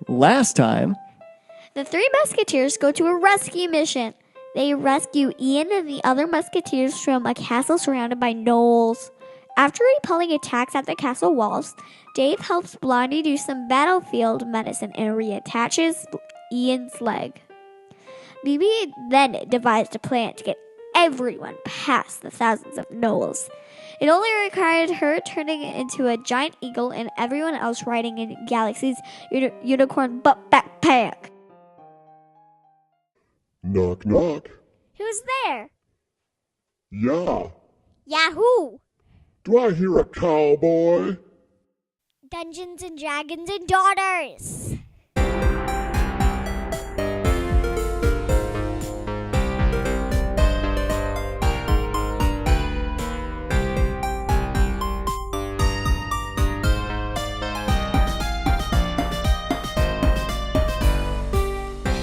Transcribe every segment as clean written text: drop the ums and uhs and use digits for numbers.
Last time, the three musketeers go to a rescue mission. They rescue Ian and the other musketeers from a castle surrounded by gnolls. After repelling attacks at the castle walls, Dave helps Blondie do some battlefield medicine and reattaches Ian's leg. Bibi then devised a plan to get everyone past the thousands of gnolls. It only required her turning into a giant eagle and everyone else riding in Gallexsy's unicorn butt backpack. Knock, knock. Who's there? Yeah. Yahoo! Do I hear a cowboy? Dungeons and Dragons and Daughters!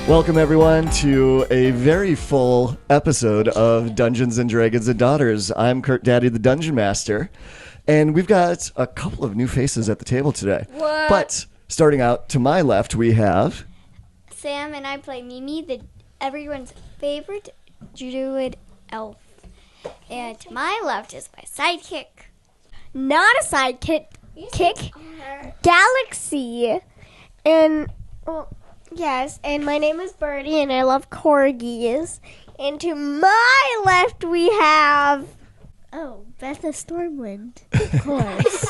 welcome everyone to a very full episode of Dungeons and Dragons and Daughters. I'm Kurt Daddy, the Dungeon Master, and we've got a couple of new faces at the table today. What? But starting out to my left, we have Sam, and I play Mimi, everyone's favorite druid elf. And to my left is my sidekick. Not a sidekick, Gallexsy. And, yes, and my name is Birdie, and I love corgis. And to my left, we have... Oh, Beth the Stormwind, of course.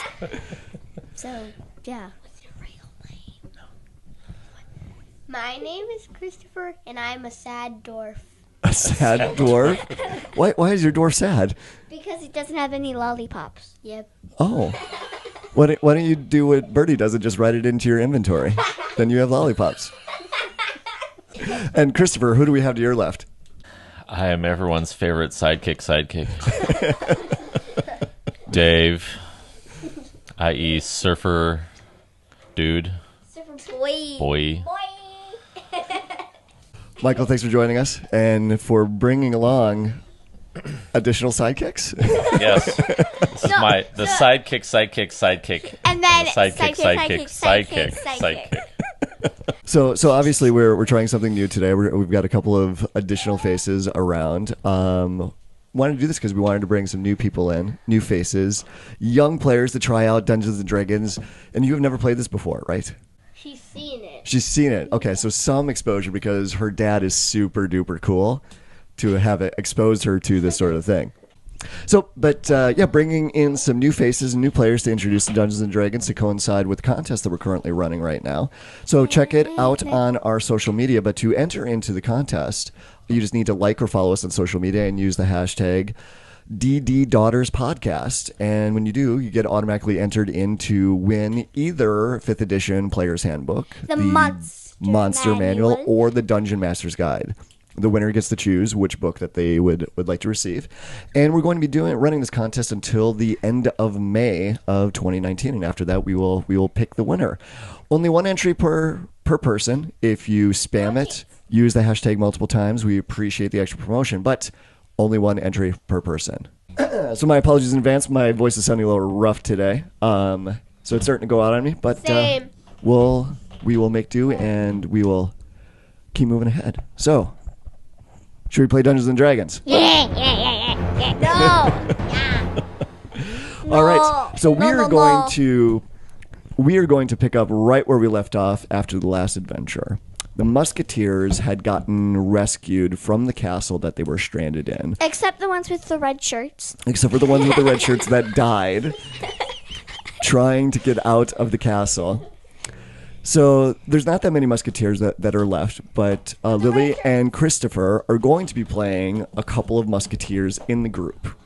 So, yeah. What's your real name? My name is Christopher, and I'm a sad dwarf. a sad dwarf. Why is your dwarf sad? Because he doesn't have any lollipops. Yep. Oh. Why don't you do what Birdie does and just write it into your inventory? Then you have lollipops. And Christopher, who do we have to your left? I am everyone's favorite sidekick. Dave, i.e. surfer dude. Surfer boy. Boy. Michael, thanks for joining us and for bringing along additional sidekicks. Yes. This is the sidekick. And then the sidekick. So obviously we're trying something new today. We've got a couple of additional faces around. Wanted to do this because we wanted to bring some new people in, new faces, young players to try out Dungeons and Dragons. And you have never played this before, right? She's seen it. She's seen it. Okay, so some exposure because her dad is super duper cool to have exposed her to this sort of thing. So, bringing in some new faces and new players to introduce the Dungeons and Dragons to coincide with the contest that we're currently running right now. So check it out on our social media. But to enter into the contest, you just need to like or follow us on social media and use the hashtag DD Daughters Podcast. And when you do, you get automatically entered in to win either 5th edition Player's Handbook, The Monster Manual, or the Dungeon Master's Guide. The winner gets to choose which book that they would like to receive. And we're going to be running this contest until the end of May of 2019. And after that, we will pick the winner. Only one entry per person. If you spam it, use the hashtag multiple times. We appreciate the extra promotion, but only one entry per person. So my apologies in advance. My voice is sounding a little rough today. So it's starting to go out on me, but Same. we will make do and we will keep moving ahead. So, should we play Dungeons and Dragons? Yeah. No. All right. So we are going to pick up right where we left off after the last adventure. The musketeers had gotten rescued from the castle that they were stranded in. Except the ones with the red shirts. Except for the ones with the red shirts that died trying to get out of the castle. So there's not that many musketeers that are left, but Lily and Christopher are going to be playing a couple of musketeers in the group.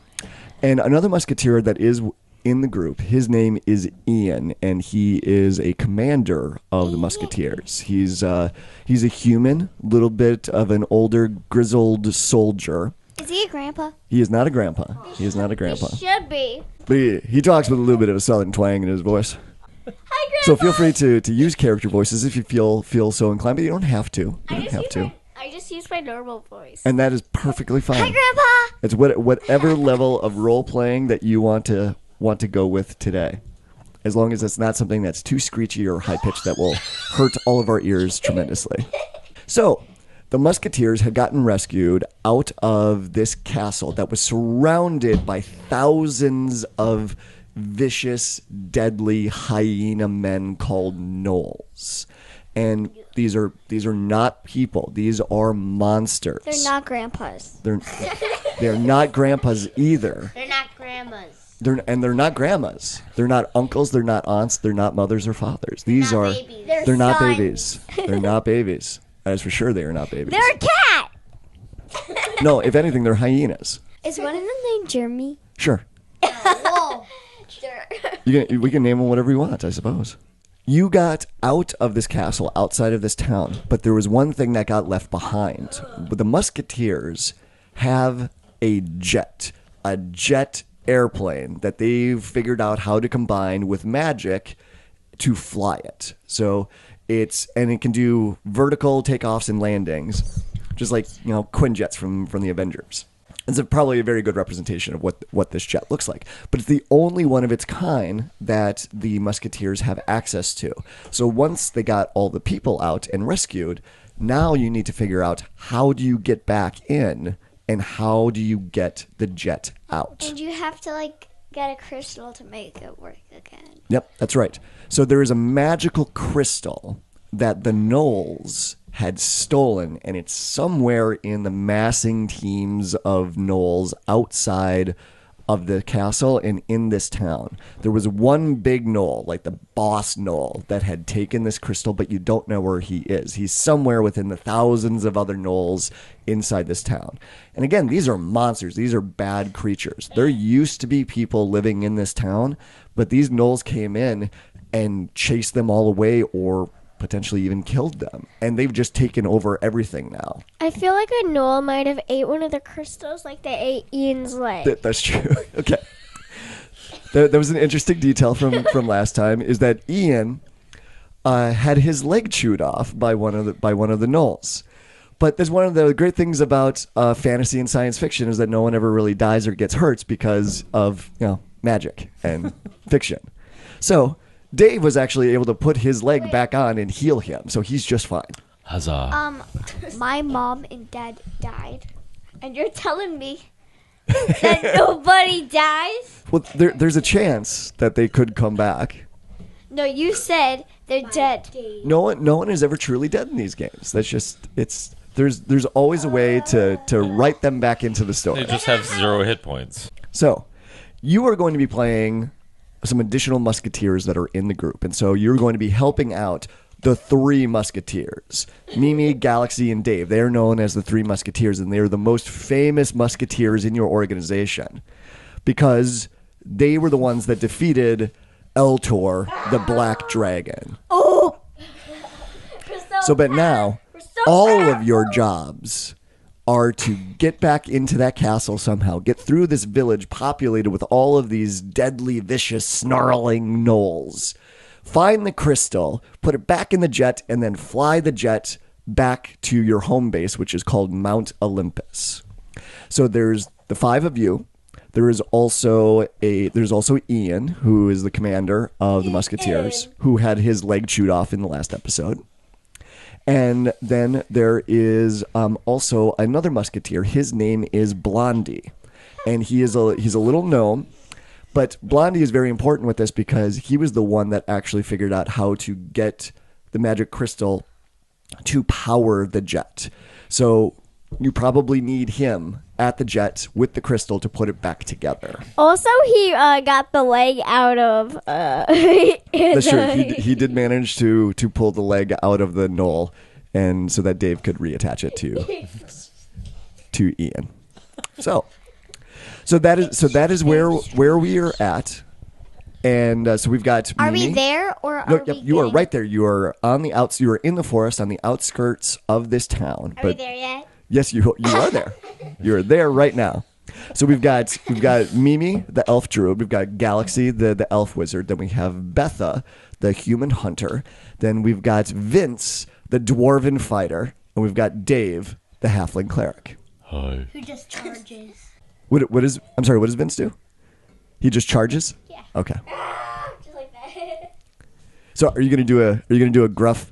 And another musketeer that is in the group, his name is Ian, and he is a commander of the musketeers. He's a human, little bit of an older, grizzled soldier. Is he a grandpa? He is not a grandpa. He is not a grandpa. Should be. But he talks with a little bit of a southern twang in his voice. Hi, Grandpa. So feel free to use character voices if you feel so inclined, but you don't have to. You don't have to. I just use my normal voice. And that is perfectly fine. Hi, Grandpa! It's whatever level of role playing that you want to go with today. as long as it's not something that's too screechy or high-pitched that will hurt all of our ears tremendously. So, the musketeers had gotten rescued out of this castle that was surrounded by thousands of vicious, deadly hyena men called gnolls. And these are not people. These are monsters. They're not grandpas. They're not grandpas either. They're not grandmas. They're not grandmas. They're not uncles. They're not aunts. They're not mothers or fathers. These are babies. they're not sons. babies. They're not babies. That is for sure. They are not babies. They're a cat. No, if anything, they're hyenas. Is one of them named Jeremy? Sure. Whoa. We can name them whatever we want, I suppose. You got out of this castle, outside of this town, but there was one thing that got left behind. The musketeers have a jet airplane that they've figured out how to combine with magic to fly it. So it can do vertical takeoffs and landings, just like Quinjets from the Avengers. It's probably a very good representation of what this jet looks like. But it's the only one of its kind that the musketeers have access to. So once they got all the people out and rescued, now you need to figure out how do you get back in and how do you get the jet out. And you have to get a crystal to make it work again. Yep, that's right. So there is a magical crystal that the gnolls had stolen, and it's somewhere in the massing teams of gnolls outside of the castle and in this town. There was one big gnoll, like the boss gnoll, that had taken this crystal, but you don't know where he is. He's somewhere within the thousands of other gnolls inside this town. And again, these are monsters. These are bad creatures. There used to be people living in this town, but these gnolls came in and chased them all away or potentially even killed them. And they've just taken over everything now. I feel like a gnoll might have ate one of the crystals like they ate Ian's leg. That's true. Okay. That was an interesting detail from last time, is that Ian had his leg chewed off by one of the gnolls. But there's one of the great things about fantasy and science fiction is that no one ever really dies or gets hurt because of magic and fiction. So Dave was actually able to put his leg back on and heal him, so he's just fine. Huzzah. My mom and dad died, and you're telling me that nobody dies? Well, there's a chance that they could come back. No, you said they're dead. No one is ever truly dead in these games. That's just there's always a way to write them back into the story. They just have 0 hit points. So, you are going to be playing some additional musketeers that are in the group. And so you're going to be helping out the 3 musketeers. Mimi, Gallexsy, and Dave. They are known as the 3 musketeers, and they are the most famous musketeers in your organization because they were the ones that defeated Eltor, the Black Dragon. Oh! But now, all of your jobs are to get back into that castle somehow, get through this village populated with all of these deadly, vicious, snarling gnolls, find the crystal, put it back in the jet, and then fly the jet back to your home base, which is called Mount Olympus. So there's the 5 of you. There's also Ian, who is the commander of the Musketeers, who had his leg chewed off in the last episode. And then there is also another musketeer. His name is Blondie, and he's a little gnome. But Blondie is very important with this because he was the one that actually figured out how to get the magic crystal to power the jet. So you probably need him at the jet with the crystal to put it back together. Also, he got the leg out of... That's true. He did manage to pull the leg out of the gnoll, and so that Dave could reattach it to Ian. So that is where we are at, and so we've got. Are Mimi. we there or are No, we? you are right there. You are on the outs. You are in the forest on the outskirts of this town. Are we there yet? Yes, you are there. You are there right now. So we've got Mimi, the elf druid. We've got Gallexsy, the elf wizard. Then we have Betha, the human hunter. Then we've got Vince, the dwarven fighter, and we've got Dave, the halfling cleric. Hi. Who just charges? What does Vince do? He just charges? Yeah. Okay. Just like that. So are you gonna do a gruff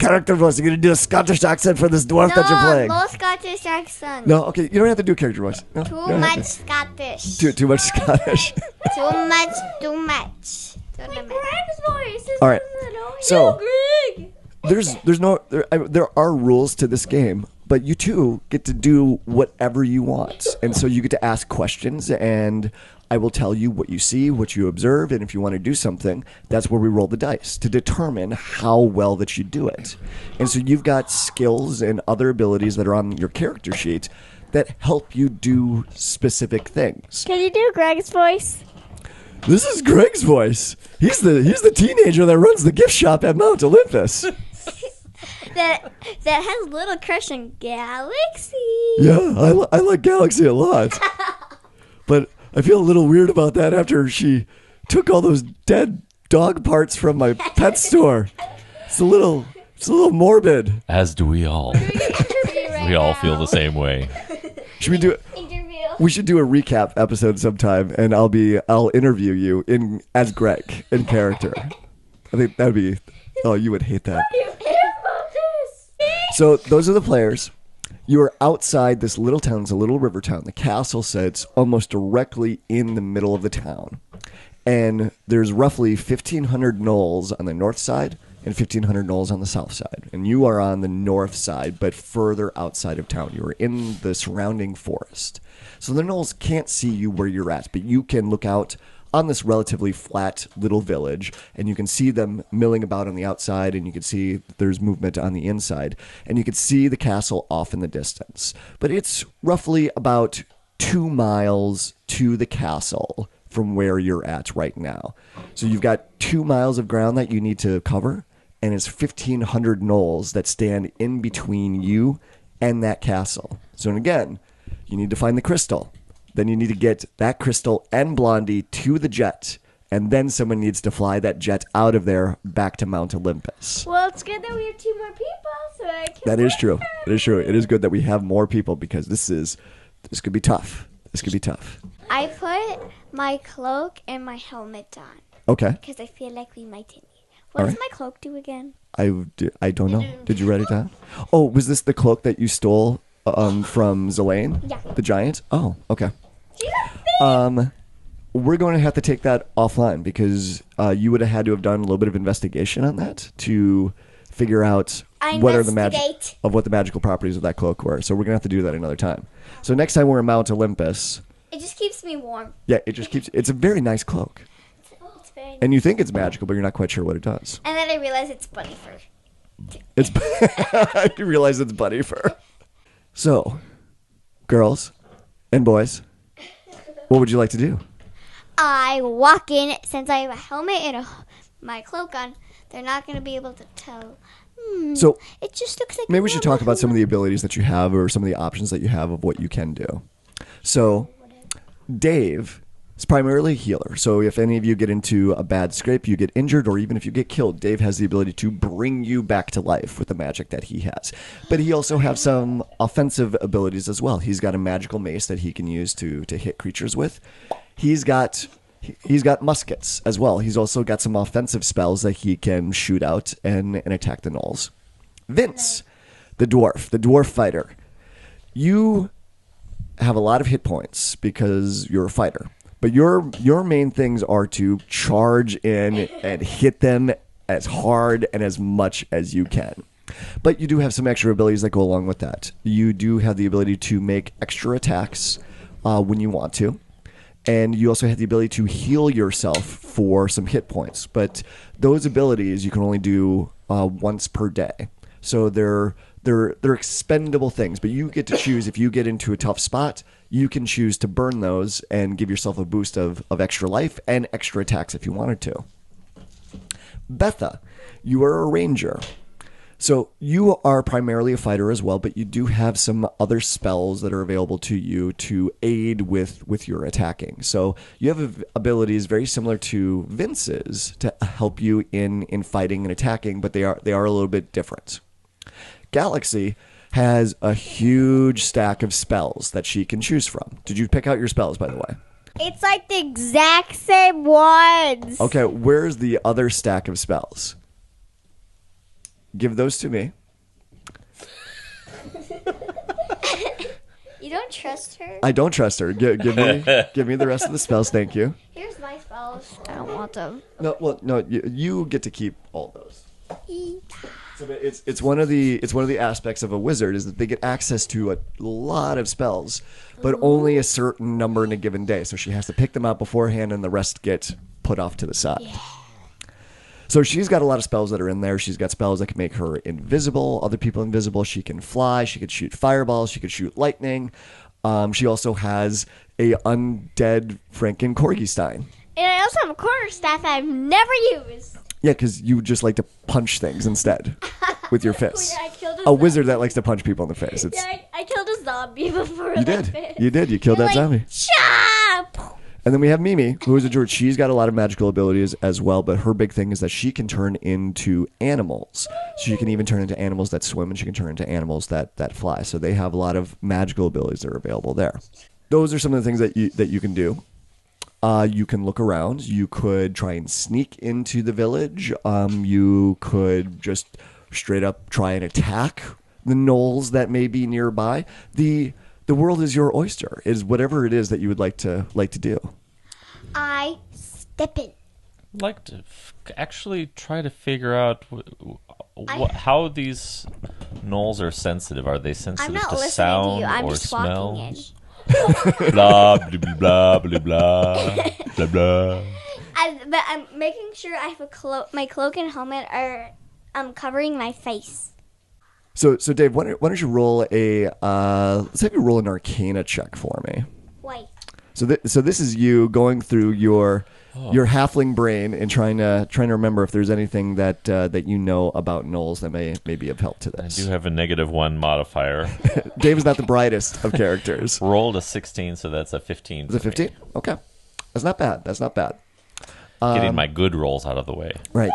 character voice? Are you gonna do a Scottish accent for this dwarf that you're playing? No Scottish accent. No, okay, you don't have to do a character voice. No, Too you don't have much to. Scottish. Too much Scottish. Too much. Greg's voice is All right. So Greg. there are rules to this game, but you two get to do whatever you want, and so you get to ask questions, and I will tell you what you see, what you observe, and if you want to do something, that's where we roll the dice to determine how well that you do it. And so you've got skills and other abilities that are on your character sheet that help you do specific things. Can you do Greg's voice? This is Greg's voice. He's the teenager that runs the gift shop at Mount Olympus. That has little crush on Gallexsy. Yeah, I like Gallexsy a lot. But I feel a little weird about that after she took all those dead dog parts from my pet store. It's a little morbid. As do we all. We all feel the same way. Should we do it? We should do a recap episode sometime, and I'll interview you as Greg in character. I think that'd be. Oh, you would hate that. So those are the players. You are outside this little town. It's a little river town. The castle sits almost directly in the middle of the town, and there's roughly 1,500 gnolls on the north side and 1,500 gnolls on the south side. And you are on the north side, but further outside of town. You are in the surrounding forest. So the gnolls can't see you where you're at, but you can look out on this relatively flat little village, and you can see them milling about on the outside, and you can see there's movement on the inside, and you can see the castle off in the distance. But it's roughly about 2 miles to the castle from where you're at right now. So you've got 2 miles of ground that you need to cover, and it's 1,500 gnolls that stand in between you and that castle. So again, you need to find the crystal. Then you need to get that crystal and Blondie to the jet, and then someone needs to fly that jet out of there back to Mount Olympus. Well, it's good that we have 2 more people, so I can. That is true. It is true. It is good that we have more people because this could be tough. This could be tough. I put my cloak and my helmet on Okay. because I feel like we might hit me. What does my cloak do again? I don't know. Did you write it down? Oh, was this the cloak that you stole from Zelane? Yeah. The giant? Oh, okay. We're going to have to take that offline because you would have had to have done a little bit of investigation on that to figure out what are the magical properties of that cloak were. So we're gonna have to do that another time. So next time we're in Mount Olympus. It just keeps me warm. Yeah, it just keeps. It's a very nice cloak, It's very. and you think it's magical, but you're not quite sure what it does. And then I realize it's bunny fur. It's. You realize it's bunny fur. So, girls and boys, what would you like to do? I walk in since I have a helmet and my cloak on. They're not going to be able to tell. So It just looks like. maybe we should talk about some of the abilities that you have or some of the options that you have of what you can do. So Dave is primarily a healer. So if any of you get into a bad scrape, you get injured, or even if you get killed, Dave has the ability to bring you back to life with the magic that he has. But he also has some offensive abilities as well. He's got a magical mace that he can use to hit creatures with. He's got muskets as well. He's also got some offensive spells that he can shoot out and attack the gnolls. Vince, the dwarf fighter. You have a lot of hit points because you're a fighter. But your main things are to charge in and hit them as hard and as much as you can. But you do have some extra abilities that go along with that. You do have the ability to make extra attacks when you want to. And you also have the ability to heal yourself for some hit points. But those abilities you can only do once per day. So they're expendable things, but you get to choose. If you get into a tough spot, you can choose to burn those and give yourself a boost of extra life and extra attacks if you wanted to. Betha, you are a ranger. So you are primarily a fighter as well, but you do have some other spells that are available to you to aid with your attacking. So you have abilities very similar to Vince's to help you in fighting and attacking, but they are a little bit different. Gallexsy has a huge stack of spells that she can choose from. Did you pick out your spells, by the way? It's like the exact same ones. Okay, where's the other stack of spells? Give those to me. You don't trust her? I don't trust her. Give me the rest of the spells, thank you. Here's my spells. I don't want them. No, you get to keep all those. So it's one of the aspects of a wizard is that they get access to a lot of spells, but only a certain number in a given day. So she has to pick them out beforehand, and the rest get put off to the side. Yeah. So she's got a lot of spells that are in there. She's got spells that can make her invisible, other people invisible. She can fly. She could shoot fireballs. She could shoot lightning. She also has a undead Franken corgi stein. And I also have a quarterstaff I've never used. Yeah, because you just like to punch things instead with your fists. I killed A wizard that likes to punch people in the face. It's, Yeah, I killed a zombie before. you did. You did. You killed that zombie. Chop! And then we have Mimi, who is a druid. She's got a lot of magical abilities as well, but her big thing is that she can turn into animals. She can even turn into animals that swim, and she can turn into animals that fly. So they have a lot of magical abilities that are available there. Those are some of the things that you can do. You can look around. You could try and sneak into the village. You could just straight up try and attack the gnolls that may be nearby. The world is your oyster. Is whatever it is that you would like to do. I step in. I'd like to actually try to figure out how these gnolls are sensitive. Are they I'm sensitive not to listening sound to you. I'm or just walking in. smells? Blah blah blah blah blah blah blah. But I'm making sure I have my cloak and helmet are covering my face. So Dave, why don't you roll let's have you roll an Arcana check for me. Wait. So this is you going through your halfling brain and trying to remember if there's anything that you know about gnolls that may be of help to I this. do have a -1 modifier. Dave is not the brightest of characters. Rolled a 16, so that's a 15. Is it 15? Okay, that's not bad. Getting my good rolls out of the way. Right.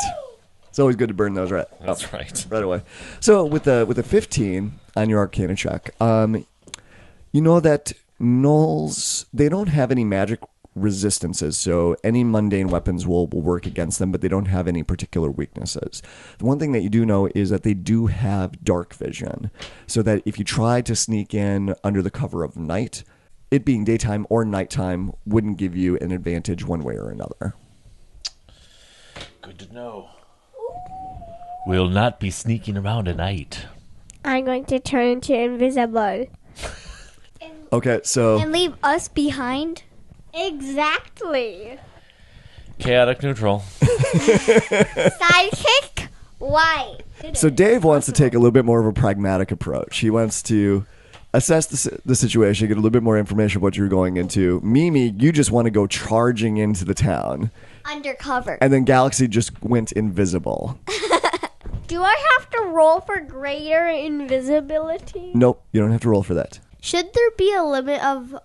It's always good to burn those right. That's right. Right away. So with a 15 on your Arcana check, you know that gnolls, they don't have any magic resistances, so any mundane weapons will work against them, but they don't have any particular weaknesses. The one thing that you do know is that they do have dark vision, so that if you try to sneak in under the cover of night, it being daytime or nighttime wouldn't give you an advantage one way or another. Good to know. We'll not be sneaking around at night. I'm going to turn into invisible. Okay, so And leave us behind? Exactly. Chaotic neutral. Sidekick? Why? So Dave wants to take a little bit more of a pragmatic approach. He wants to assess the situation, get a little bit more information of what you're going into. Mimi, you just want to go charging into the town. Undercover. And then Gallexsy just went invisible. Do I have to roll for greater invisibility? Nope, you don't have to roll for that. Should there be a limit of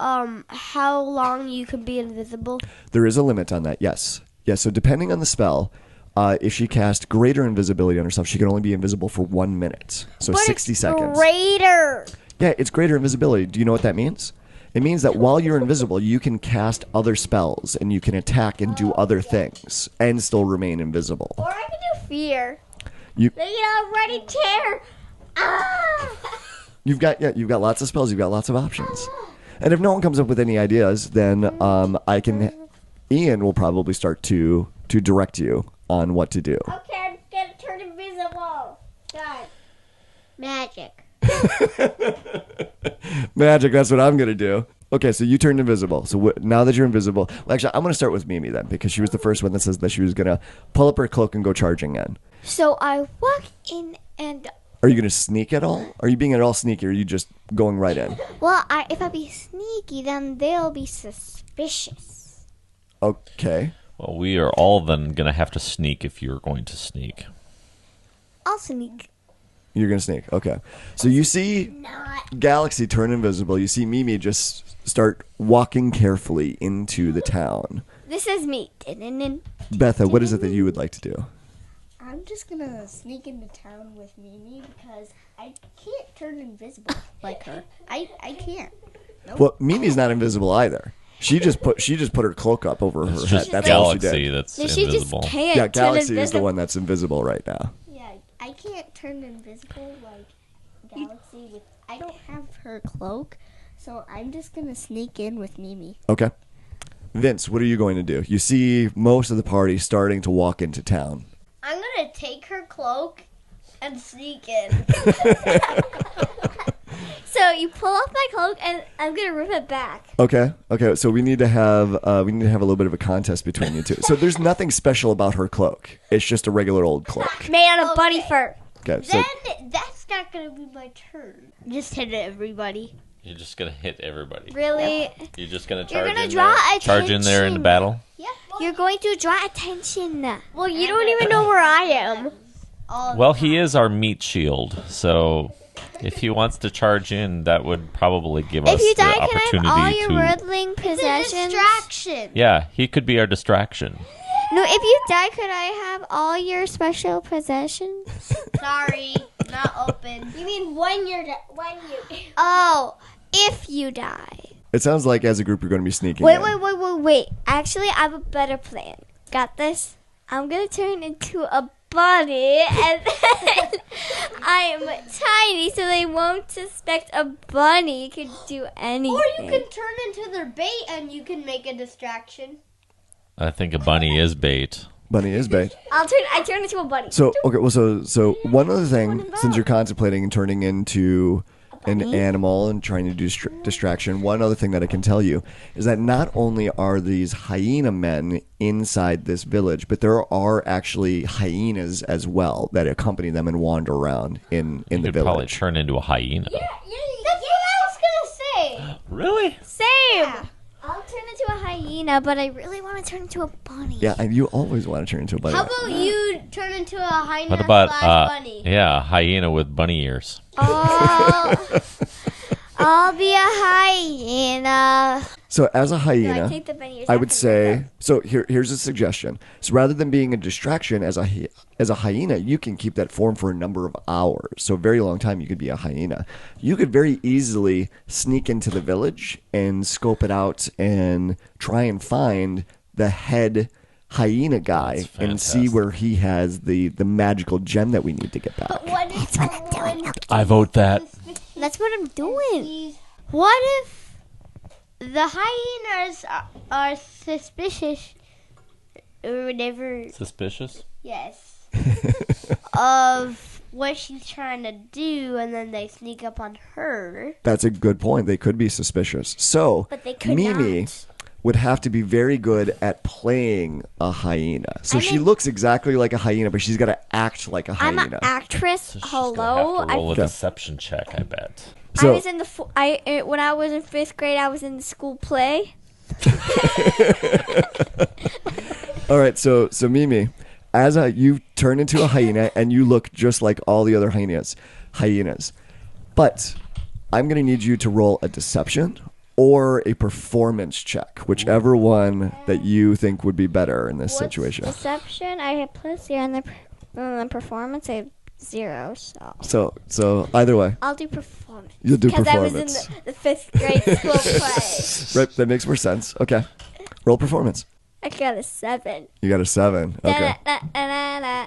how long you can be invisible? There is a limit on that, yes. Yes, so depending on the spell, if she casts greater invisibility on herself, she can only be invisible for 1 minute. So 60 seconds. Greater. Yeah, it's greater invisibility. Do you know what that means? It means that while you're invisible, you can cast other spells and you can attack and do other things and still remain invisible. Or I can do fear. You They can already tear. Ah! You've got lots of spells. You've got lots of options. And if no one comes up with any ideas, then Ian will probably start to direct you on what to do. Okay, I'm gonna turn invisible. God. Magic. Magic. That's what I'm gonna do. Okay, so you turned invisible. So now that you're invisible, well, actually, I'm gonna start with Mimi then because she was the first one that says that she was gonna pull up her cloak and go charging in. So I walk in and... Are you going to sneak at all? Are you being at all sneaky, or are you just going right in? Well, if I be sneaky, then they'll be suspicious. Okay. Well, we are all then going to have to sneak if you're going to sneak. I'll sneak. You're going to sneak. Okay. So you see Gallexsy turn invisible. You see Mimi just start walking carefully into the town. This is me. Betha, what is it that you would like to do? I'm just gonna sneak into town with Mimi because I can't turn invisible like her. I can't. Well, Mimi's not invisible either. She just put her cloak up over her It's head. just That's all she Gallexsy did. that's No, she just invisible. can't. Yeah, turn Galaxy is the invisible. one that's invisible right now. Yeah, I can't turn invisible like Gallexsy with. I don't have her cloak, so I'm just gonna sneak in with Mimi. Okay. Vince, what are you going to do? You see most of the party starting to walk into town. I'm gonna take her cloak and sneak in. So you pull off my cloak, and I'm gonna rip it back. Okay. Okay. So we need to have a little bit of a contest between you two. So there's nothing special about her cloak. It's just a regular old cloak. Made out of bunny fur. Okay. So Then that's not gonna be my turn. Just hit everybody. You're just gonna hit everybody. Really? You're just gonna You're charge gonna in draw there. Charge in there into attention. battle. Yeah. You're going to draw attention. Well, you don't even know where I am. Well, he is our meat shield, so if he wants to charge in, that would probably give us If you the die, can I have opportunity all your to. worldling It's a possessions? distraction. Yeah, he could be our distraction. No, if you die, could I have all your special possessions? Sorry, not open. You mean when you're when you? Oh, if you die. it sounds like as a group you're going to be sneaking Wait, in. wait. Actually, I have a better plan. Got this? I'm gonna turn into a bunny, and then I'm tiny, so they won't suspect a bunny could do anything. Or you can turn into their bait and you can make a distraction. I think a bunny is bait. Bunny is bait. I turn into a bunny. So okay, well, so one other thing, since you're contemplating turning into an animal and trying to do distraction, one other thing that I can tell you is that not only are these hyena men inside this village, but there are actually hyenas as well that accompany them and wander around in You the could probably village. turn into a hyena. That's what I was gonna say. Really? Same. I'll turn into a hyena, but I really want to turn into a bunny. Yeah, and you always want to turn into a bunny. How about you turn into a hyena What about slash bunny? yeah, a hyena with bunny ears? I'll be a hyena. So as a No, I hyena, take the bunny ears I off would and say, so here's a suggestion. So rather than being a distraction as a hyena, you can keep that form for a number of hours. So a very long time you could be a hyena. You could very easily sneak into the village and scope it out and try and find the head hyena guy That's and see fantastic. where he has the magical gem that we need to get back. What if someone I vote that. That's what I'm doing. sees? What if the hyenas are suspicious or whatever? Suspicious? Yes. Of what she's trying to do, and then they sneak up on her. That's a good point. They could be suspicious. So But they could Mimi not. would have to be very good at playing a hyena. So she an- looks exactly like a hyena, but she's got to act like a I'm hyena. an actress. So she's Hello. gonna have to roll a Okay. deception check, I bet. I So was in the when I was in 5th grade. I was in the school play. all right, so Mimi, you turn into a hyena and you look just like all the other hyenas. But I'm going to need you to roll a deception or a performance check, whichever one that you think would be better in this situation. Deception. I had +0 on the performance. I have 0. So So either way, I'll do performance. you'll do Because I was performance. in the 5th grade school play. Right, that makes more sense. Okay. Roll performance. I got a 7. You got a 7. Okay. Da-da-da-da-da.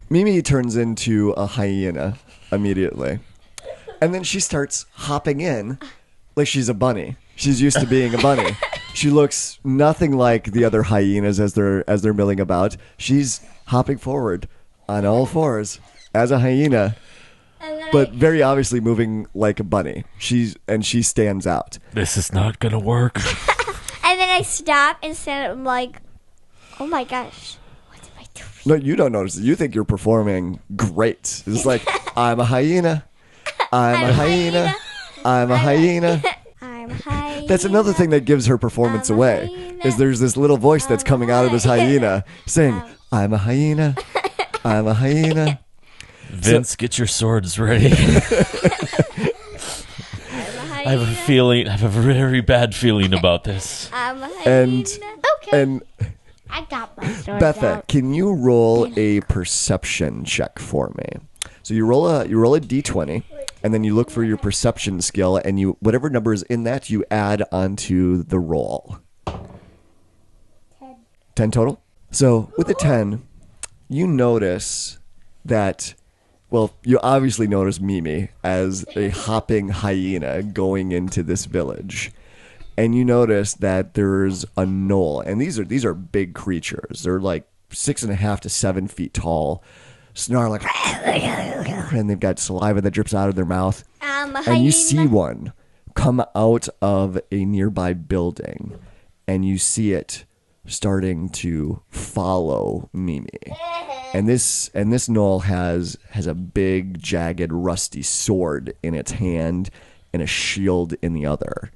Mimi turns into a hyena immediately. And then she starts hopping in like she's a bunny. She's used to being a bunny. She looks nothing like the other hyenas as they're milling about. She's hopping forward on all fours as a hyena, And then but very obviously moving like a bunny. She stands out. This is not gonna work. And then I stop and stand up. I'm like, oh my gosh, what am I doing? No, you don't notice it. You think you're performing great. It's like, I'm a hyena. I'm a hyena. I'm a hyena. I'm high. That's another thing that gives her performance I'm a away. hyena. Is there's this little voice that's coming out of this hyena saying, I'm a hyena. I'm a hyena. Vince, get your swords ready. I have a feeling. I have a very bad feeling about this. I'm a And hyena. and I got my sword Betha, out. can you roll a perception check for me? So you roll a d20 and then you look for your perception skill, and you whatever number is in that, you add onto the roll. 10 total? So with the 10, you notice that, well, you obviously notice Mimi as a hopping hyena going into this village. And you notice that there's a gnoll, and these are big creatures. They're like 6.5 to 7 feet tall, snarling, and they've got saliva that drips out of their mouth. And you see one come out of a nearby building, and you see it starting to follow Mimi. And this gnoll has a big, jagged, rusty sword in its hand and a shield in the other.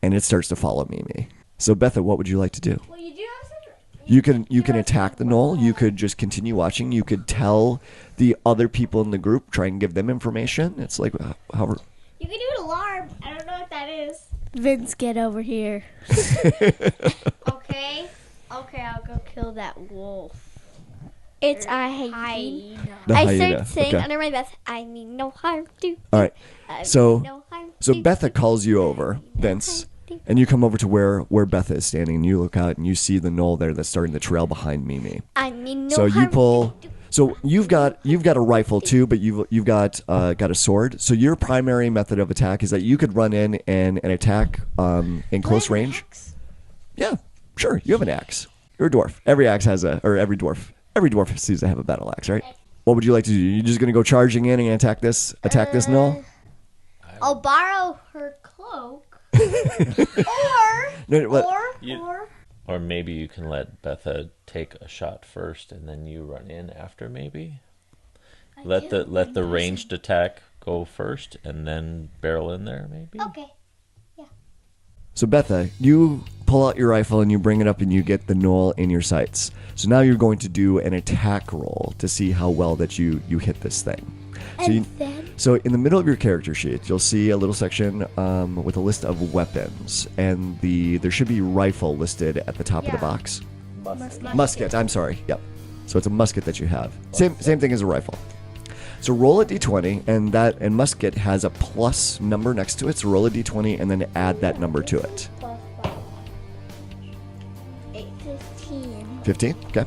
And it starts to follow Mimi. So Betha, what would you like to do? Well, you do have some. You can attack the gnoll. You could just continue watching. You could tell the other people in the group, try and give them information. It's like however. You can do an alarm. I don't know what that is. Vince, get over here. Okay. Okay, I'll go kill that wolf. It's a hyena. The I hyena. start saying Okay. under my breath, I mean no harm to. All right. I So- mean no harm So to. Betha calls you over, Vince, and you come over to where Betha is standing, and you look out and you see the gnoll there that's starting to trail behind Mimi. I mean no So harm you pull. to. So you've got a rifle too, but you've got a sword. So your primary method of attack is that you could run in and attack in close range. Yeah, sure. You have an axe. You're a dwarf. Every dwarf seems to have a battle axe, right? What would you like to do? You just gonna go charging in and attack this gnoll? I'll borrow her cloak. No, what? Or maybe you can let Betha take a shot first, and then you run in after. Maybe let the ranged attack go first, and then barrel in there. Maybe. Okay. So Betha, you pull out your rifle and you bring it up and you get the gnoll in your sights. So now you're going to do an attack roll to see how well that you hit this thing. So in the middle of your character sheet, you'll see a little section with a list of weapons, and there should be rifle listed at the top of the box. Musket. I'm sorry. Yep. So it's a musket that you have. Same thing as a rifle. So roll a d20, and musket has a plus number next to it. So roll a d20 and then add that number to it. 15. 15. Okay,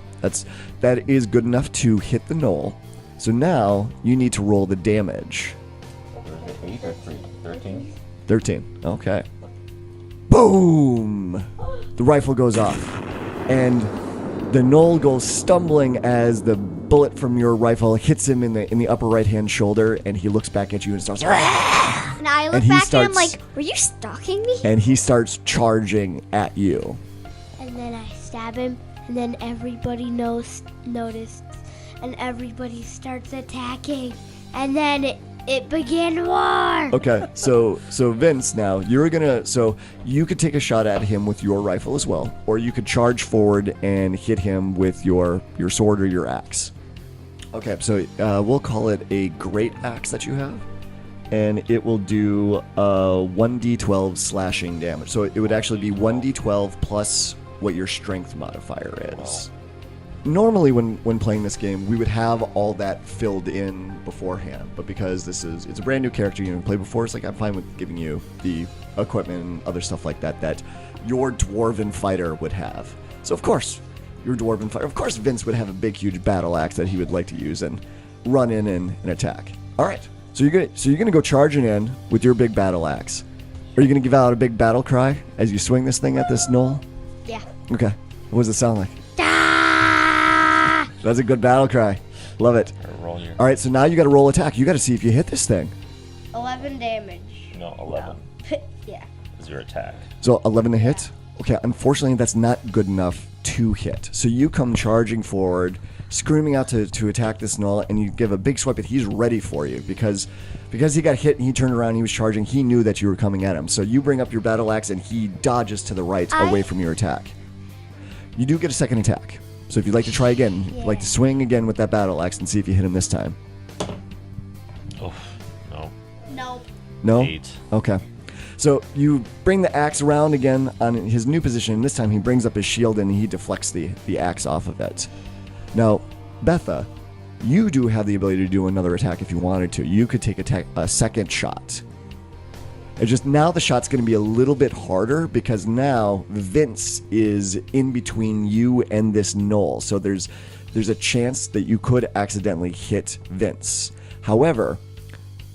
that is good enough to hit the gnoll. So now you need to roll the damage. 8 or 13? 13. Okay. Boom! The rifle goes off, and the gnoll goes stumbling as the bullet from your rifle hits him in the upper right-hand shoulder, and he looks back at you and starts. And I look And he back at him starts- like, were you stalking me? And he starts charging at you. And then I stab him, and then everybody noticed, and everybody starts attacking, and then it began war. Okay, so Vince, now you could take a shot at him with your rifle as well, or you could charge forward and hit him with your sword or your axe. Okay, so we'll call it a great axe that you have, and it will do 1d12 slashing damage. So it would actually be 1d12 plus what your strength modifier is. Normally, when playing this game, we would have all that filled in beforehand, but because it's a brand new character you haven't played before, it's like I'm fine with giving you the equipment and other stuff like that your dwarven fighter would have. So of course, your dwarven fighter, of course, Vince would have a big, huge battle axe that he would like to use and run in and attack. All right, so you're gonna go charging in with your big battle axe. Are you gonna give out a big battle cry as you swing this thing at this gnoll? Yeah. Okay. What does it sound like? That's a good battle cry. Love it. Roll your. All right, so now you got to roll attack. You got to see if you hit this thing. 11 damage. No, 11 Yeah. is your attack. So 11 to hit. Okay, unfortunately, that's not good enough to hit. So you come charging forward, screaming out to attack this gnoll, and you give a big swipe, and he's ready for you because he got hit and he turned around and he was charging. He knew that you were coming at him. So you bring up your battle axe, and he dodges to the right away from your attack. You do get a second attack. So if you'd like to try again, you'd like to swing again with that battle axe and see if you hit him this time. Oh, no. Nope. No? 8. Okay. So you bring the axe around again on his new position, and this time he brings up his shield and he deflects the axe off of it. Now, Betha, you do have the ability to do another attack if you wanted to. You could take a second shot. It's just now the shot's going to be a little bit harder because now Vince is in between you and this gnoll. So there's a chance that you could accidentally hit Vince. However,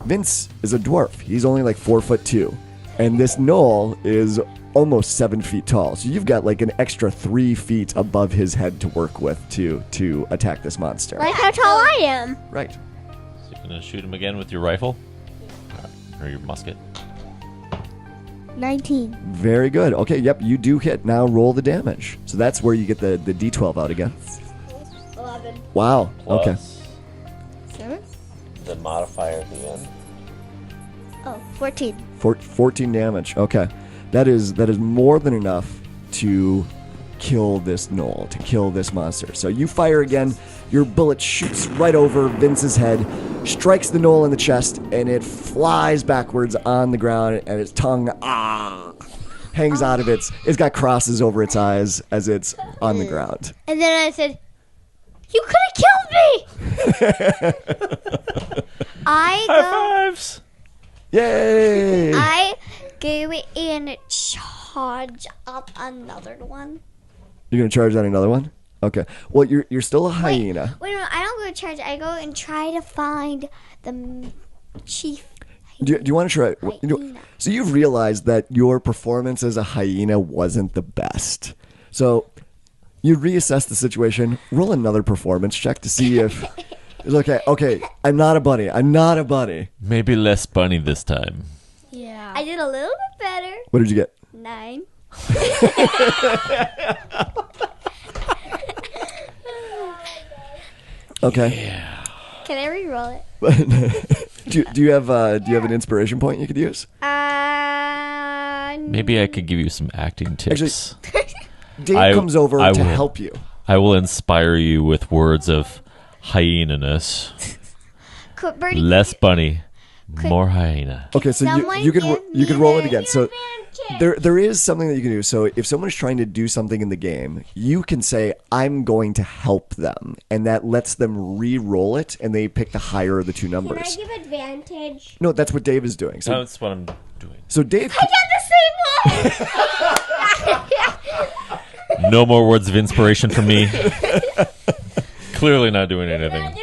Vince is a dwarf. He's only like 4'2", and this gnoll is almost 7 feet tall. So you've got like an extra 3 feet above his head to work with to attack this monster. Like how tall I am. Right. So you're gonna shoot him again with your rifle, or your musket. 19. Very good. Okay, yep, you do hit. Now roll the damage. So that's where you get the D12 out again. 11. Wow. Okay. Plus 7? the modifier at the end. Oh, 14. 14 damage. Okay. That is more than enough to kill this gnoll, to kill this monster. So you fire again. Your bullet shoots right over Vince's head, strikes the gnoll in the chest, and it flies backwards on the ground, and its tongue hangs out of its got crosses over its eyes as it's on the ground. And then I said, "You could have killed me!" I High go. fives! Yay! I go and charge up another one. You're gonna charge on another one? Okay. Well, you're still a hyena. Wait, no, I don't go charge. I go and try to find the chief. Do you want to try? Hyena. So you've realized that your performance as a hyena wasn't the best. So you reassess the situation. Roll another performance check to see if it's okay. Okay, I'm not a bunny. Maybe less bunny this time. Yeah. I did a little bit better. What did you get? 9. Okay. Can I re-roll it? do you have an inspiration point you could use? Maybe I could give you some acting tips. Dave comes over I to will. help you. I will inspire you with words of hyena-ness. Birdie, Less bunny, more hyena. Okay, so Someone you could give you could me roll the it again. So there is something that you can do. So if someone's trying to do something in the game, you can say, "I'm going to help them," and that lets them re-roll it, and they pick the higher of the two Can I numbers. give advantage? No, that's what Dave is doing. So That's what I'm doing. so Dave. No more words of inspiration from me. Clearly not doing anything.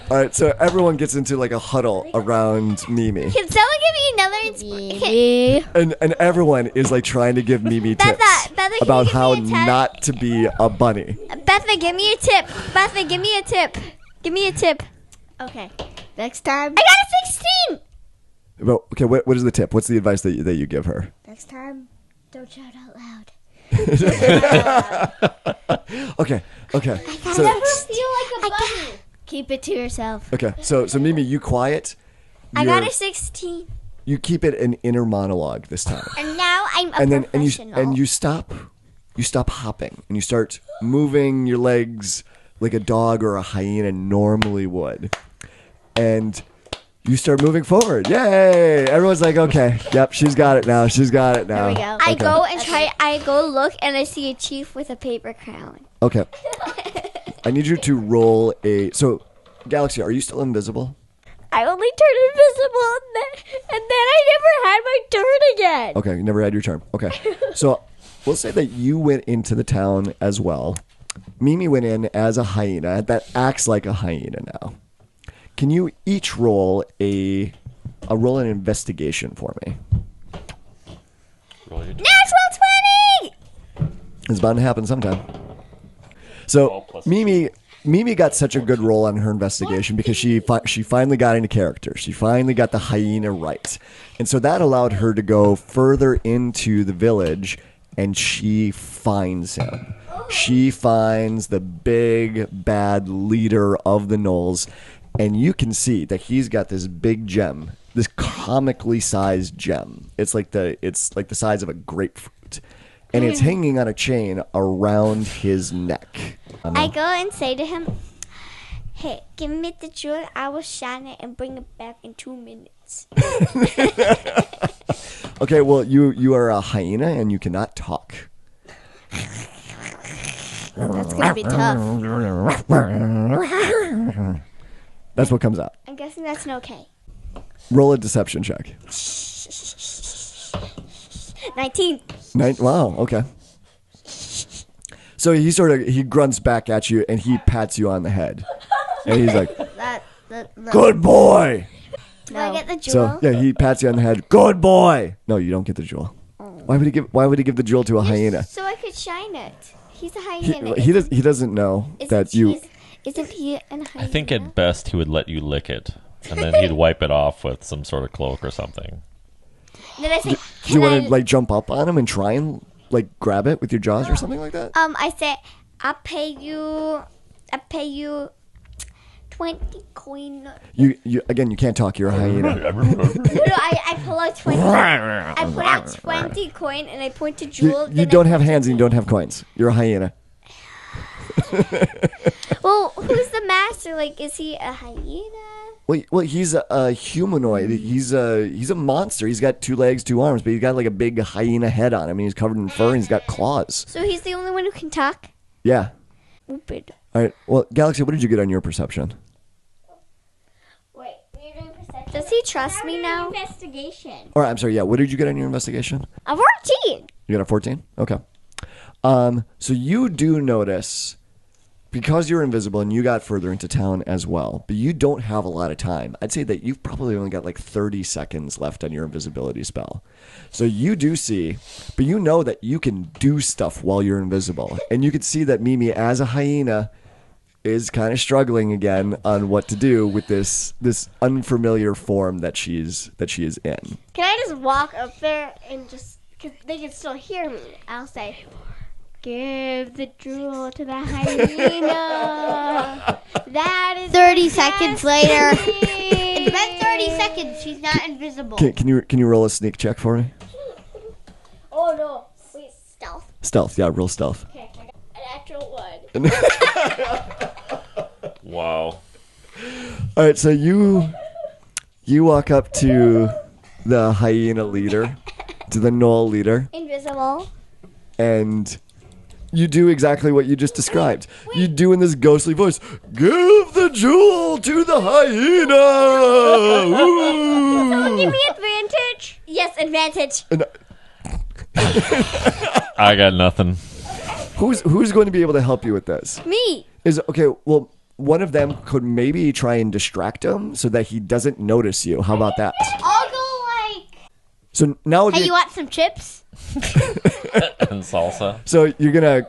All right, so everyone gets into like a huddle around Mimi, can someone give me another inspiration? and everyone is like trying to give Mimi tips Betha, can about you give how me a tip? not to be a bunny. Betha, give me a tip. Betha, give me a tip. Give me a tip. Okay. Next time. I got a 16. Well, okay, what is the tip? What's the advice that you give her? Next time, don't shout out loud. Okay. So Feel like a bunny. Keep it to yourself. okay, so Mimi, you quiet. I got You're- a 16. You keep it an inner monologue this time, And now I'm a and professional. you stop hopping, and you start moving your legs like a dog or a hyena normally would, and you start moving forward. Yay! Everyone's like, okay, yep, she's got it now. There we go. I go and try. I go look and I see a chief with a paper crown. Okay. I need you to roll a. So, Gallexsy, are you still invisible? I only turned invisible, and then I never had my turn again. Okay, you never had your turn. Okay. So, we'll say that you went into the town as well. Mimi went in as a hyena that acts like a hyena now. Can you each roll an investigation for me? Roll your Natural 20. It's bound to happen sometime. So, Mimi got such a good roll on her investigation because she finally got into character. She finally got the hyena right. And so that allowed her to go further into the village, and she finds him. She finds the big bad leader of the gnolls, and you can see that he's got this big gem, this comically sized gem. It's like the size of a grapefruit. And it's hanging on a chain around his neck. I go and say to him, "Hey, give me the jewel. I will shine it and bring it back in 2 minutes." Okay, well, you are a hyena and you cannot talk. That's gonna be tough. That's what comes out. I'm guessing that's an okay. Roll a deception check. 19. Wow, okay. So he grunts back at you and he pats you on the head. And he's like, No. good boy. Do I get the jewel? So yeah, he pats you on the head. Good boy. No, you don't get the jewel. Why would he give the jewel to a hyena? So I could shine it. He's a hyena. He doesn't know that you. Isn't he a hyena? I think at best he would let you lick it, and then he'd wipe it off with some sort of cloak or something. And then I say, Do you want to like jump up on him and try and like grab it with your jaws or something like that? I say, I'll pay you 20 coin. You again, you can't talk. You're a hyena. No, I pull out 20. I pull out 20 coin and I point to Jewel. You don't have hands and you don't have coins. You're a hyena. Well, who's the master? Like, is he a hyena? Well, he's a humanoid. He's a monster. He's got 2 legs, 2 arms, but he's got like a big hyena head on him. And he's covered in fur and he's got claws. So he's the only one who can talk? Yeah. Stupid. All right. Well, Gallexsy, what did you get on your perception? Wait, we're doing perception. Does he trust me now? Investigation. Or I'm sorry. Yeah. What did you get on your investigation? A 14. You got a 14? Okay. So you do notice, because you're invisible and you got further into town as well, but you don't have a lot of time. I'd say that you've probably only got like 30 seconds left on your invisibility spell. So you do see, but you know that you can do stuff while you're invisible. And you can see that Mimi, as a hyena, is kind of struggling again on what to do with this unfamiliar form that she is in. Can I just walk up there and just, because they can still hear me, I'll say, give the jewel to the hyena. That is 30 seconds later. It's been 30 seconds. She's not invisible. Can you roll a sneak check for me? Oh no. Wait, stealth. Stealth, yeah, roll stealth. Okay, I got an actual 1. Wow. All right, so you walk up to the hyena leader, to the gnoll leader, Invisible. and you do exactly what you just described. You do in this ghostly voice, give the jewel to the hyena! Ooh. Give me advantage. Yes, advantage. And, I got nothing. who's going to be able to help you with this? Me. Well, one of them could maybe try and distract him so that he doesn't notice you. How about that? I'll go like, So now hey, you want some chips? And salsa. So you're gonna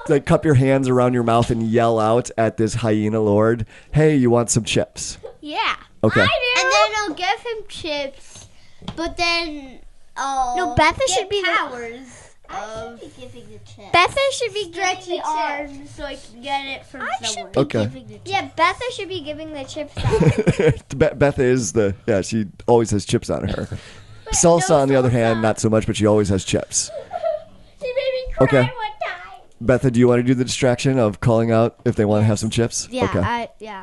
like cup your hands around your mouth and yell out at this hyena lord, "Hey, you want some chips?" Yeah. Okay. And then I'll give him chips, but then No, Betha should be powers of giving the chips. Betha should be Stretchy arms so I can get it from somewhere. Okay. Yeah, Betha should be giving the chips out. Beth is she always has chips on her. Salsa, on the other hand, not so much, but she always has chips. She made me cry Okay. one time. Betha, do you want to do the distraction of calling out if they want to have some chips? Yeah, Okay. okay.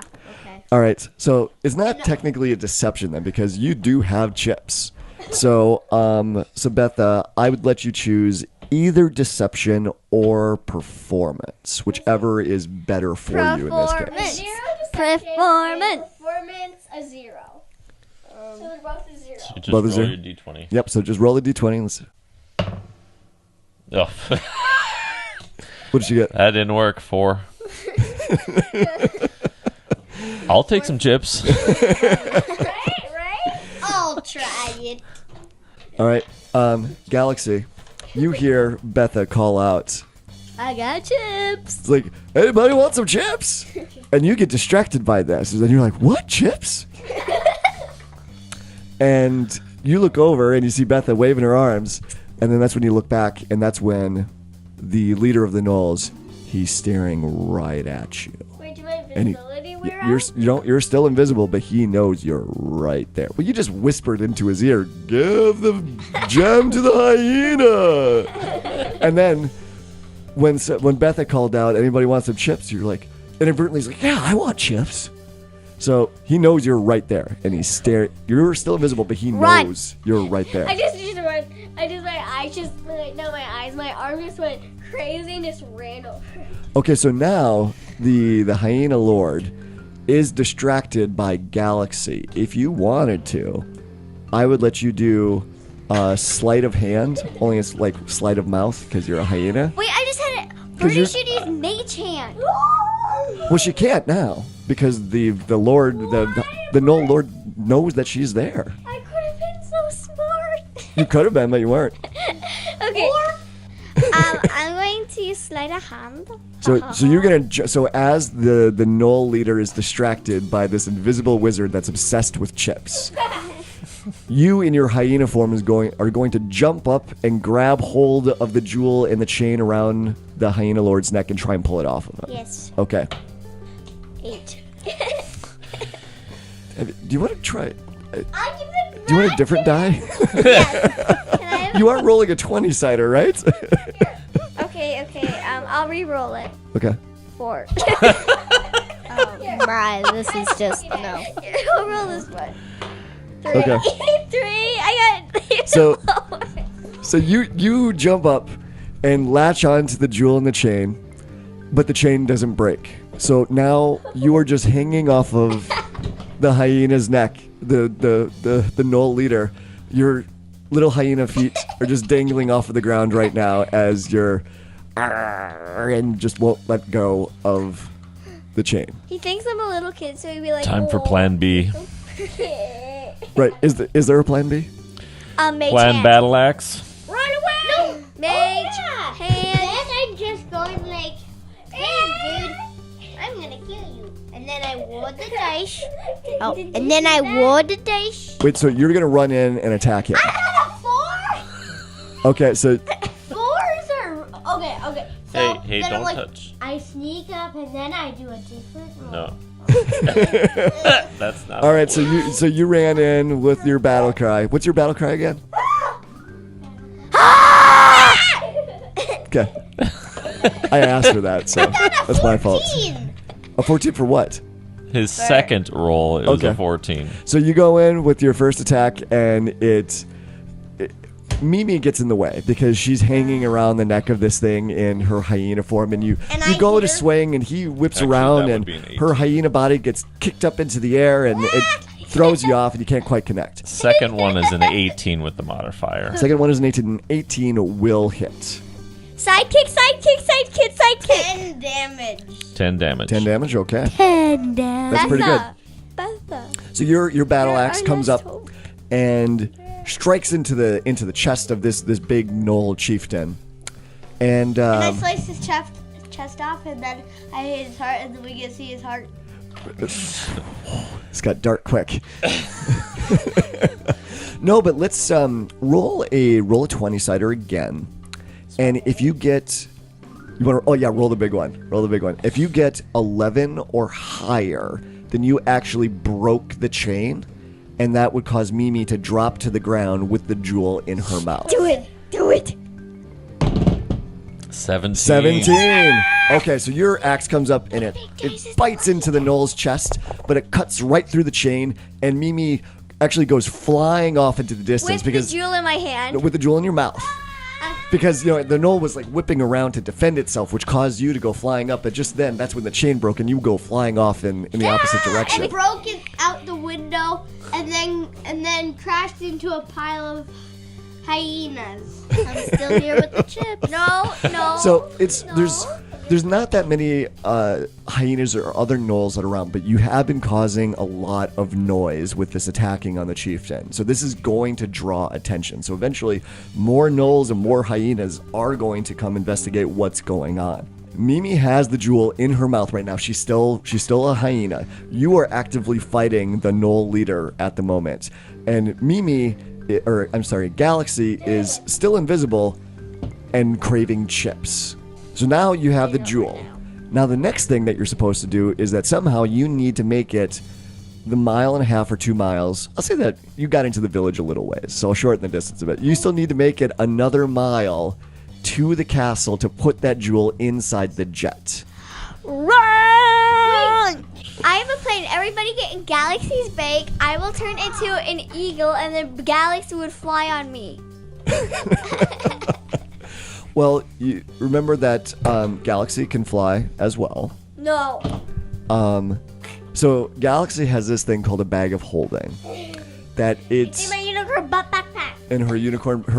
All right. So it's not technically a deception then, because you do have chips. So, Betha, I would let you choose either deception or performance, whichever is better for you in this case. Performance. Performance a 0. So they're both a 0. You just Both roll is there? your d20. Yep. So just roll a d20. And let's. Oh, What did you get? that didn't work. 4. I'll take some chips. Right? I'll try it. All right. Gallexsy, you hear Betha call out. I got chips. It's like, anybody want some chips? And you get distracted by this. And you're like, what, chips? And you look over and you see Betha waving her arms. And then that's when you look back, and that's when the leader of the gnolls, he's staring right at you. Wait, do my And invisibility wear out? you're still invisible, but he knows you're right there. Well, you just whispered into his ear, give the gem to the hyena. And then when Betha called out, anybody want some chips? You're like, inadvertently, he's like, yeah, I want chips. So he knows you're right there, and he's staring. You're still invisible, but he Run. knows you're right there. I just run. My arm just went crazy and just ran over. Okay, so now the hyena lord is distracted by Gallexsy. If you wanted to, I would let you do sleight of hand. Only it's like sleight of mouth because you're a hyena. Wait, I just had it. 'Cause Birdie you're- should use mage hand. Well, she can't now because the lord, the gnoll lord knows that she's there. I could have been so smart. You could have been, but you weren't. Okay. I'm going to use sleight of hand. So you're gonna so as the gnoll leader is distracted by this invisible wizard that's obsessed with chips, you in your hyena form are going to jump up and grab hold of the jewel and the chain around the hyena lord's neck and try and pull it off of him. Yes. Okay. 8. Do you want to try? I give it. Do you want a different die? Can I have You are rolling a 20-sider, right? Okay. I'll re-roll it. Okay. 4. My, this is just no. I'll roll this one. 3. Okay. 3. I got. So you jump up and latch onto the jewel in the chain, but the chain doesn't break. So now you are just hanging off of the hyena's neck. The gnoll leader. Your little hyena feet are just dangling off of the ground right now as you're and just won't let go of the chain. He thinks I'm a little kid, so he'd be like. Time for "Oh." Plan B. Right? Is there a plan B? Mage Plan hand. Battle Axe. Run away! Mage hand. Then I'm just going like, hey, dude, I'm gonna kill you. And then I roll the dice. Oh, and then I roll the dice. Wait, so you're gonna run in and attack him? I got a 4. Okay, so 4s are okay. So Hey, then I'm don't like, touch. I sneak up and then I do a different roll. No. That's not. all right, so you ran in with your battle cry. What's your battle cry again? Okay. I asked her that, so that's my fault. 14. A 14 for what? His second roll it was Okay. a 14. So you go in with your first attack, and Mimi gets in the way because she's hanging around the neck of this thing in her hyena form, and you I go hit to her. swing, and he whips Actually, around, that would and be an 18. her hyena body gets kicked up into the air, and it throws you off, and you can't quite connect. Second one is an 18 with the modifier. Second one is an 18, and 18 will hit. Sidekick. 10 damage. 10 damage. 10 damage, okay. 10 damage. That's pretty good. Betha. So your battle axe Our comes last up hope. and strikes into the chest of this big gnoll chieftain, and I slice his chest off, and then I hit his heart, and then we can see his heart. it's got dark quick. No, but let's roll a 20-sider again, and if you get roll the big one. Roll the big one. If you get 11 or higher, then you actually broke the chain, and that would cause Mimi to drop to the ground with the jewel in her mouth. Do it. 17. 17. Okay, so your axe comes up and it bites into the gnoll's chest, but it cuts right through the chain, and Mimi actually goes flying off into the distance With the jewel in my hand. with the jewel in your mouth. Because the gnoll was like whipping around to defend itself, which caused you to go flying up. But just then, that's when the chain broke, and you go flying off in the opposite direction. And broke it out the window, and then crashed into a pile of hyenas. I'm still here with the chips. No. So there's not that many hyenas or other gnolls that are around, but you have been causing a lot of noise with this attacking on the chieftain. So this is going to draw attention. So eventually, more gnolls and more hyenas are going to come investigate what's going on. Mimi has the jewel in her mouth right now. She's still a hyena. You are actively fighting the gnoll leader at the moment, and Gallexsy is still invisible and craving chips. So now you have the jewel. Now the next thing that you're supposed to do is that somehow you need to make it the 1.5 or 2 miles. I'll say that you got into the village a little ways, so I'll shorten the distance a bit. You still need to make it another mile to the castle to put that jewel inside the jet. Run! I have a plan. Everybody get in Gallexsy's bag. I will turn into an eagle, and then Gallexsy would fly on me. Well, you remember that Gallexsy can fly as well. No. So Gallexsy has this thing called a bag of holding. That It's it's my unicorn butt backpack. and her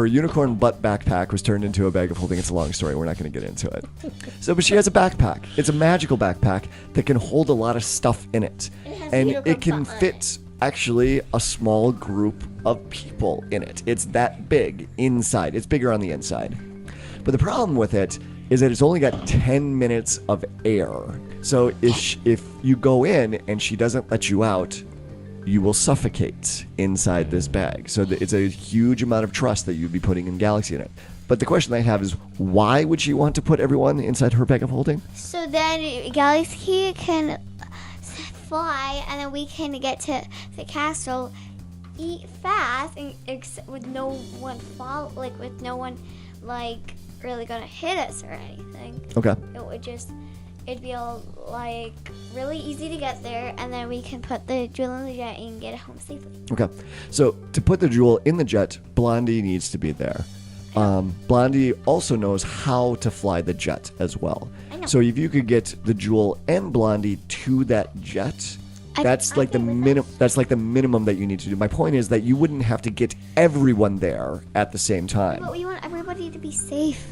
unicorn butt backpack was turned into a bag of holding. It's a long story. We're not going to get into it. So, but she has a backpack. It's a magical backpack that can hold a lot of stuff in it, has and unicorn it can butt on fit actually a small group of people in it. It's that big inside. It's bigger on the inside. But the problem with it is that it's only got 10 minutes of air. So if you go in and she doesn't let you out, you will suffocate inside this bag. So it's a huge amount of trust that you'd be putting in Gallexsy in it. But the question I have is, why would she want to put everyone inside her bag of holding? So then Gallexsy can fly, and then we can get to the castle, eat fast, and with no one really gonna hit us or anything. Okay. It'd be like really easy to get there, and then we can put the jewel in the jet and get it home safely. Okay. So to put the jewel in the jet, Blondie needs to be there. Blondie also knows how to fly the jet as well. I know. So if you could get the jewel and Blondie to that jet, that's like the minimum. That's like the minimum that you need to do. My point is that you wouldn't have to get everyone there at the same time. But we want everybody to be safe.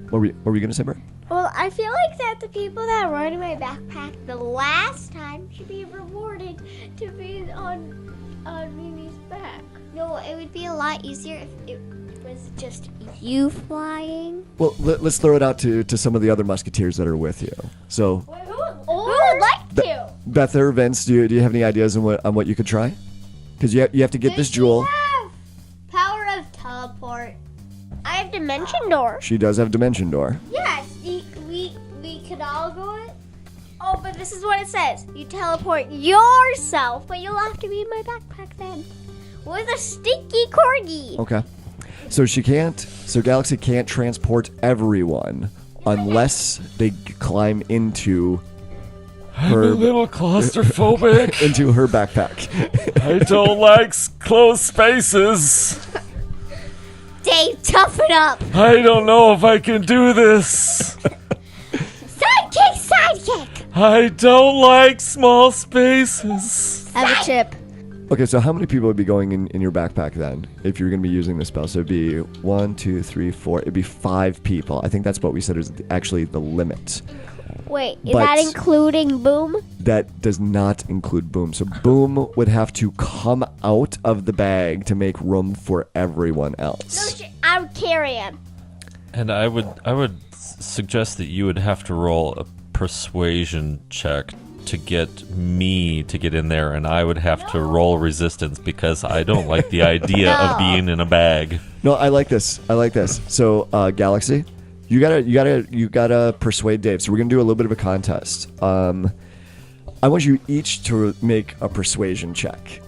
What were you gonna say, Bert? Well, I feel like that the people that rode in my backpack the last time should be rewarded to be on Mimi's back. No, it would be a lot easier if it was just you flying. Well, let's throw it out to some of the other musketeers that are with you. So, Wait, who would like to? Beth or Vince, do you have any ideas on what you could try? Because you have to get this jewel. Have power of teleport. I have dimension door. She does have dimension door. Yes, we could all go it. Oh, but this is what it says. You teleport yourself, but you'll have to be in my backpack then. With a stinky corgi. Okay. So Gallexsy can't transport everyone unless they climb into I'm a little claustrophobic. into her backpack. I don't like closed spaces. Dave, toughen up. I don't know if I can do this. Sidekick. I don't like small spaces. Have a chip. Okay, so how many people would be going in your backpack then if you're going to be using this spell? So it'd be 1, 2, 3, 4. It'd be 5 people. I think that's what we said is actually the limit. Wait, is But- that including Boom? That does not include Boom. So Boom would have to come out of the bag to make room for everyone else. I would carry him. And I would suggest that you would have to roll a persuasion check to get me to get in there, and I would have to roll resistance because I don't like the idea of being in a bag. No, I like this. So Gallexsy, you gotta persuade Dave. So we're gonna do a little bit of a contest. I want you each to make a persuasion check,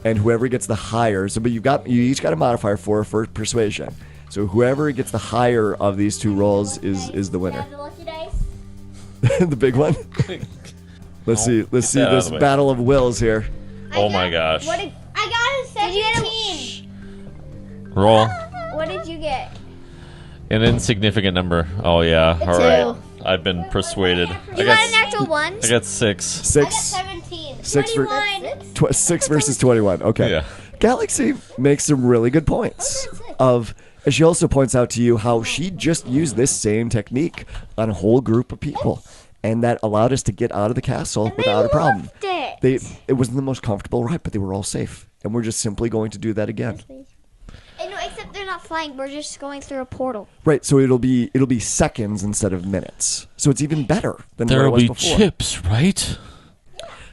and whoever gets the higher. So, but you each got a modifier for persuasion. So whoever gets the higher of these two rolls is the winner. The lucky dice. The big one. Let's see that out this of the way. battle of wills here. Oh my gosh. I got a 17. Roll What did you get? an insignificant number. Oh yeah. All right. I've been persuaded. You got an actual 1? I got 6. Six 17. Six for- 21. 6 versus 21. Okay. Yeah. Gallexsy makes some really good points. And she also points out to you how she just used this same technique on a whole group of people, and that allowed us to get out of the castle without a problem. It wasn't the most comfortable ride, but they were all safe, and we're just simply going to do that again. No, except they're not flying. We're just going through a portal. Right. So it'll be seconds instead of minutes. So it's even better than what it There'll was be before. chips, right?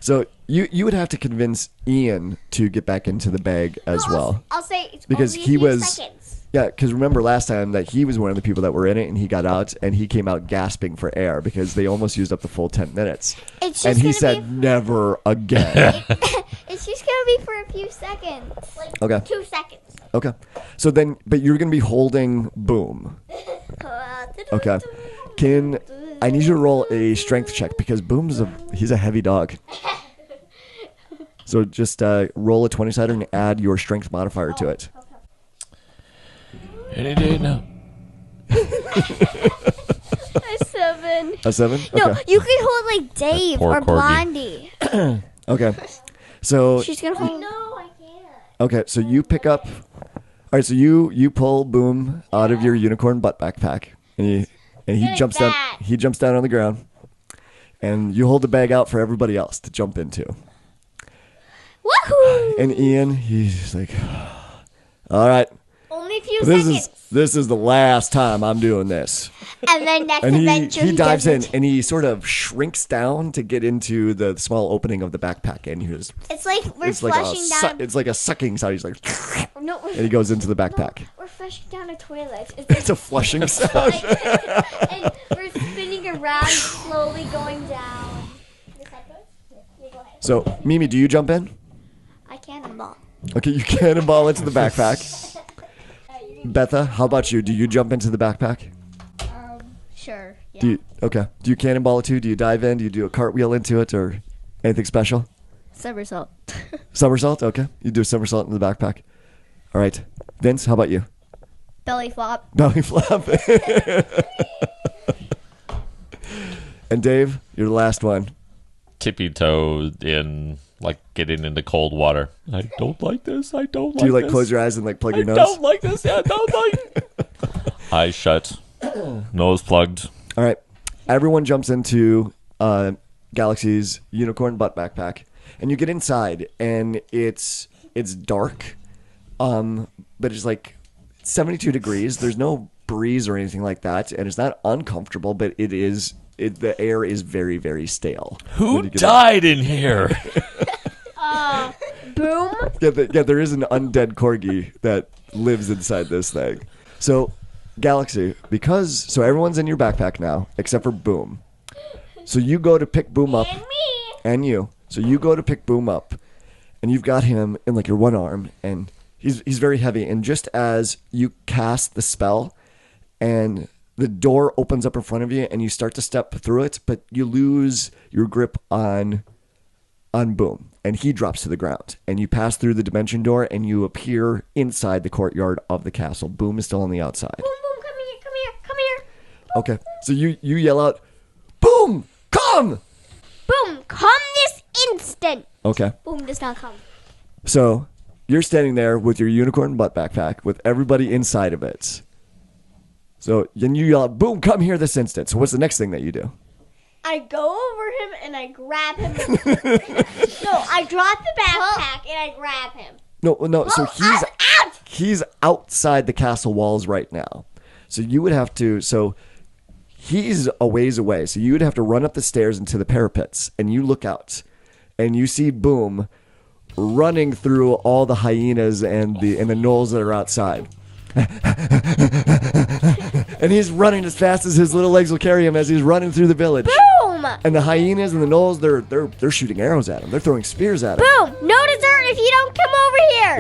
So you would have to convince Ian to get back into the bag as well. I'll say it's Because only he a few was- seconds. Yeah, because remember last time that he was one of the people that were in it, and he got out, and he came out gasping for air because they almost used up the full 10 minutes. It's just And he gonna said, never again. It's just gonna be for a few seconds. Like Okay. 2 seconds. Okay. So then, but you're going to be holding Boom. Okay. I need you to roll a strength check because Boom's he's a heavy dog. So just roll a 20-sider and add your strength modifier to it. Any day now. A 7. A 7? No, Okay. you can hold like Dave poor or corgi. Blondie. Okay. So She's gonna hold. No, I can't. okay, so you pick up. All right, so you pull Boom out of your unicorn butt backpack, and he Good jumps at down. that. He jumps down on the ground, and you hold the bag out for everybody else to jump into. Woohoo! And Ian, he's just like, all right, Only a few this seconds. is the last time I'm doing this. And then next And adventure, he dives in does it. and he sort of shrinks down to get into the small opening of the backpack, and he just It's like we're it's like a flushing down. it's like a sucking sound. He's like, No, and he goes into the backpack. we're flushing down a toilet. It's It's a flushing sound. and we're spinning around, slowly going down. So, Mimi, do you jump in? I cannonball. Okay, you cannonball into the backpack. Betha, how about you? Do you jump into the backpack? Sure. Yeah. Do you cannonball it too? Do you dive in? Do you do a cartwheel into it or anything special? Somersault. Somersault? Okay. You do a somersault in the backpack. All right. Vince, how about you? Belly flop. Belly flop. And Dave, you're the last one. Tippy toe in, like, getting into cold water. I don't like this. I don't like this. Do you like close your eyes and like plug your I nose? don't like this. I don't like Eyes shut. Nose plugged. All right. Everyone jumps into Gallexsy's unicorn butt backpack, and you get inside, and it's dark, but it's like 72 degrees. There's no breeze or anything like that, and it's not uncomfortable, but the air is very, very stale. when Who you get died in here? Boom. Yeah, there is an undead corgi that lives inside this thing. So, Gallexsy, so everyone's in your backpack now, except for Boom. So you go to pick Boom up. And me. And you. So you go to pick Boom up, and you've got him in like your one arm, and he's very heavy. And just as you cast the spell, and the door opens up in front of you, and you start to step through it, but you lose your grip on Boom, and he drops to the ground. And you pass through the dimension door, and you appear inside the courtyard of the castle. Boom is still on the outside. Boom, boom, come here, come here, come here. Okay, so you yell out, "Boom, come!" Boom, come this instant. Okay. Boom does not come. So you're standing there with your unicorn butt backpack with everybody inside of it. So then you yell out, "Boom, come here this instant." So what's the next thing that you do? I go over him and I grab him. No, I drop the backpack and I grab him. No. So I'm out. he's outside the castle walls right now. So you would have to. So he's a ways away. So you would have to run up the stairs into the parapets, and you look out, and you see Boom running through all the hyenas and the gnolls that are outside. And he's running as fast as his little legs will carry him as he's running through the village. Boom. And the hyenas and the gnolls, they're shooting arrows at him. They're throwing spears at him. Boom. No dessert if you don't come over here.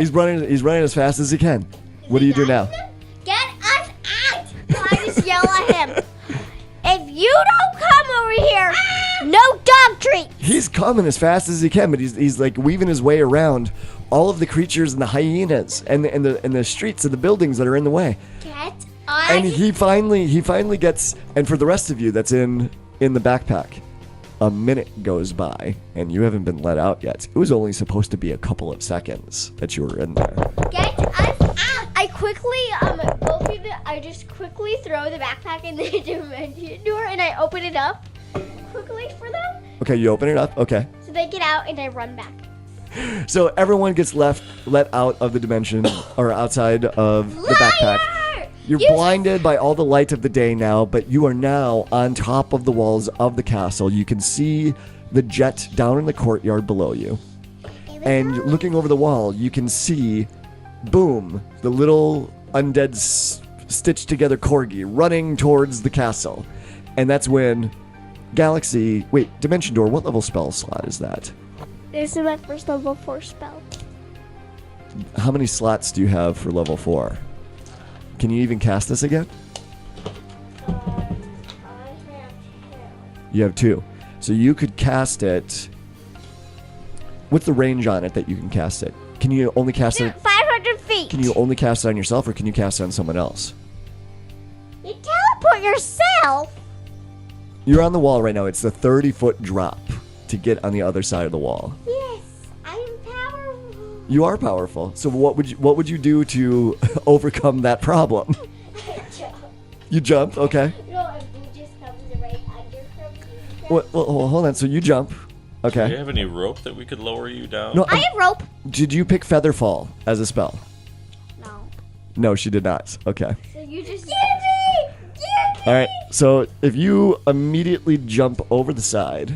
He's running as fast as he can. What do you do now? Get us out. I just yell at him. If you don't come over here, no dog treat. He's coming as fast as he can, but he's like weaving his way around all of the creatures and the hyenas and the streets and the buildings that are in the way. Get And us. he finally gets. And for the rest of you that's in the backpack, a minute goes by and you haven't been let out yet. It was only supposed to be a couple of seconds that you were in there. Get us out. I quickly go through I just quickly throw the backpack in the dimension door and I open it up quickly for them Okay, you open it up. Okay. so they get out and I run back. So everyone gets let out of the dimension or outside of the backpack. Liar! You're You- blinded by all the light of the day now, but you are now on top of the walls of the castle. You can see the jet down in the courtyard below you. And looking over the wall, you can see Boom, the little undead stitched together corgi running towards the castle. And that's when Gallexsy... Wait, Dimension Door, what level spell slot is that? This is my first level 4 spell. How many slots do you have for level 4? Can you even cast this again? You have 2. So you could cast it... What's the range on it that you can cast it? Can you only cast it... 500 feet. Can you only cast it on yourself, or can you cast it on someone else? It teleport yourself. You're on the wall right now. It's a 30-foot drop to get on the other side of the wall. Yes, I'm powerful. You are powerful. So what would you do to overcome that problem? You jump, okay. No, if you just comes right under from you. Well, hold on. So you jump, Do you okay. have any rope that we could lower you down? No, I have rope. did you pick Feather Fall as a spell? No. No, she did not. Okay. So you just give me. All right. So if you immediately jump over the side,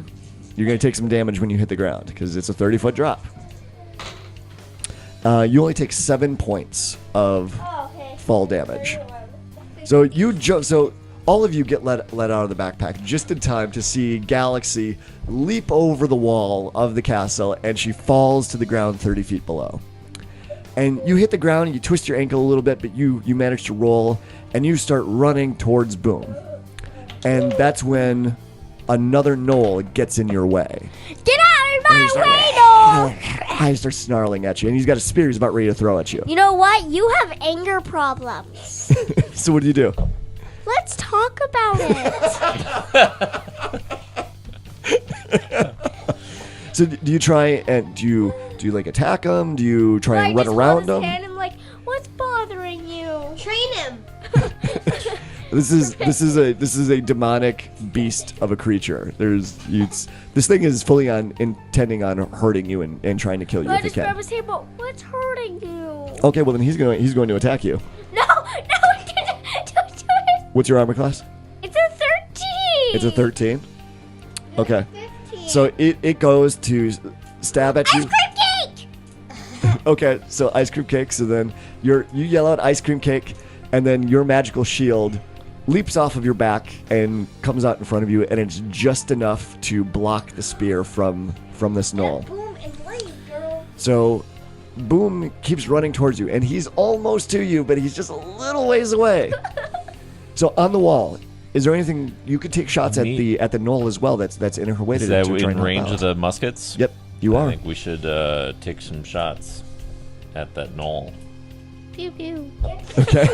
you're going to take some damage when you hit the ground because it's a 30-foot drop. You only take 7 points of Oh, okay. fall damage. So you jump. So all of you get let out of the backpack just in time to see Gallexsy leap over the wall of the castle, and she falls to the ground 30 feet below. And you hit the ground, and you twist your ankle a little bit, but you manage to roll, and you start running towards Boom. And that's when another gnoll gets in your way. Get out of And my he's way, no! He starts snarling at you, and he's got a spear he's about ready to throw at you. You know what? You have anger problems. So what do you do? Let's talk about it. So do you try and do you like attack him? Do you try and run around him? And I'm like, what's bothering you? Train him. This is a demonic beast of a creature. This thing is fully intending on hurting you and trying to kill you I if it just can. grab his hand, but what's hurting you? Okay, well then he's going to attack you. No, don't do it. What's your armor class? It's a 13. It's a 13. Okay. So it goes to stab at you. Ice cream cake. Okay, so ice cream cake. So then you yell out ice cream cake, and then your magical shield leaps off of your back and comes out in front of you, and it's just enough to block the spear from this gnoll. Boom and blade, girl. So Boom keeps running towards you, and he's almost to you, but he's just a little ways away. So on the wall, is there anything you could take shots at the gnoll as well? That's in her way Is to that try and in help range out? of the muskets? Yep, you I are. think we should take some shots at that gnoll. Pew pew. Okay.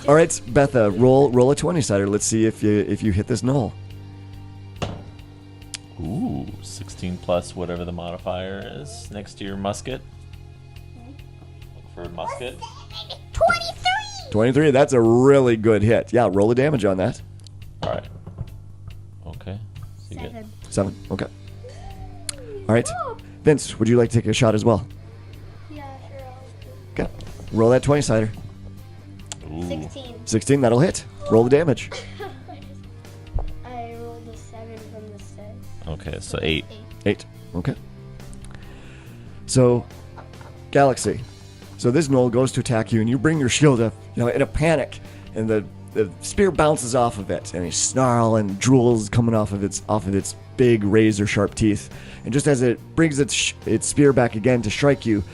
All right, Betha, roll a 20-sider. Let's see if you hit this gnoll. Ooh, 16 plus whatever the modifier is next to your musket. Look for a musket. 23. 23. That's a really good hit. Yeah, roll the damage on that. All right. Okay. So you get 7. Okay. All right, Vince, would you like to take a shot as well? Yeah, sure. Okay. Roll that 20-sider. ooh. 16. 16. That'll hit. Roll the damage. I rolled a 7 from the 6. Okay, so 8. 8. Okay. So, Gallexsy. So this gnoll goes to attack you, and you bring your shield up, in a panic, and the spear bounces off of it, and you snarl, and drools coming off of its big razor-sharp teeth. And just as it brings its spear back again to strike you,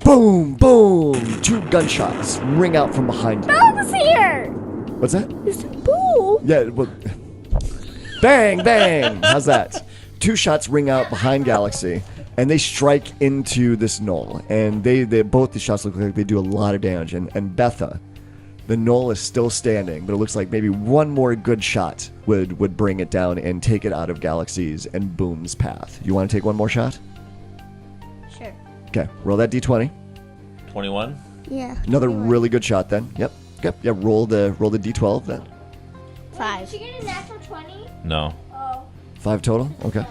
boom, boom! 2 gunshots ring out from behind you. Boom's here. What's that? It's boom. Yeah, well, bang, bang! How's that? 2 shots ring out behind Gallexsy, and they strike into this gnoll. And they both the shots look like they do a lot of damage. And Betha, the gnoll is still standing, but it looks like maybe one more good shot would bring it down and take it out of Gallexsy's and Boom's path. You want to take one more shot? Sure. Okay, roll that d20. 21. Yeah. Another really good shot then. Yep. Yeah, roll the d12 then. 5. Did you get a natural 20? No. 5 total? Okay.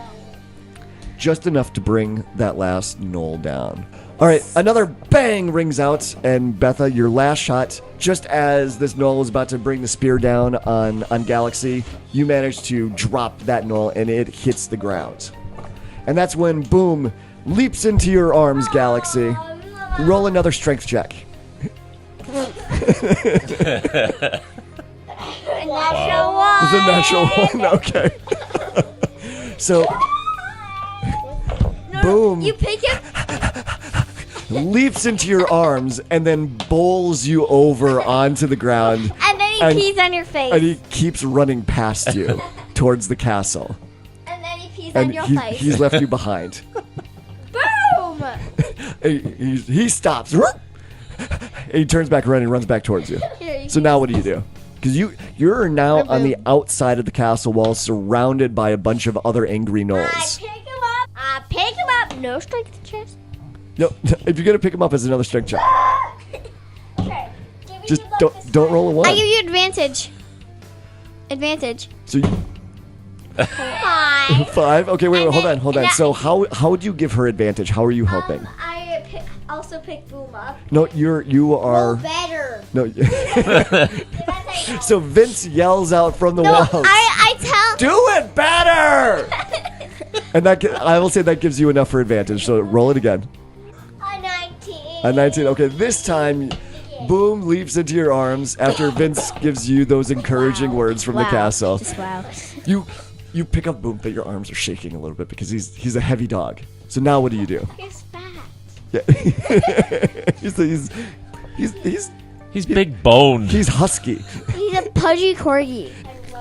Just enough to bring that last gnoll down. All right, another bang rings out, and Betha, your last shot, just as this gnoll is about to bring the spear down on Gallexsy, you manage to drop that gnoll, and it hits the ground. And that's when Boom leaps into your arms, Gallexsy. Roll another strength check. Wow. It's a natural one. Okay. So, Boom You pick him. leaps into your arms and then bowls you over onto the ground. And then he And- pees on your face. And he keeps running past you towards the castle. And then he pees on And your face. he's left you behind. Boom! He stops. He turns back around and runs back towards you. Here, you So now what do you do? because you're now on the outside of the castle wall, surrounded by a bunch of other angry gnolls. I pick him up. No strength chest. No, if you're gonna pick him up, as another strength check. Okay. Give me Just the book this don't time. roll a one. I give you advantage. Advantage. So you, 5. 5. Okay, wait, And hold then- on. and that- So how would you give her advantage? How are you helping? Also pick Boom up. No, you are. Better. No. Did I say no? So Vince yells out from the No, walls. I tell. Do it better! And I will say that gives you enough for advantage. So roll it again. A 19. A 19. Okay, this time, Boom leaps into your arms after Vince gives you those encouraging words from the castle. Just wow. You pick up Boom, but your arms are shaking a little bit because he's a heavy dog. So now what do you do? He's fat. Yeah. he's big boned. He's husky. He's a pudgy corgi.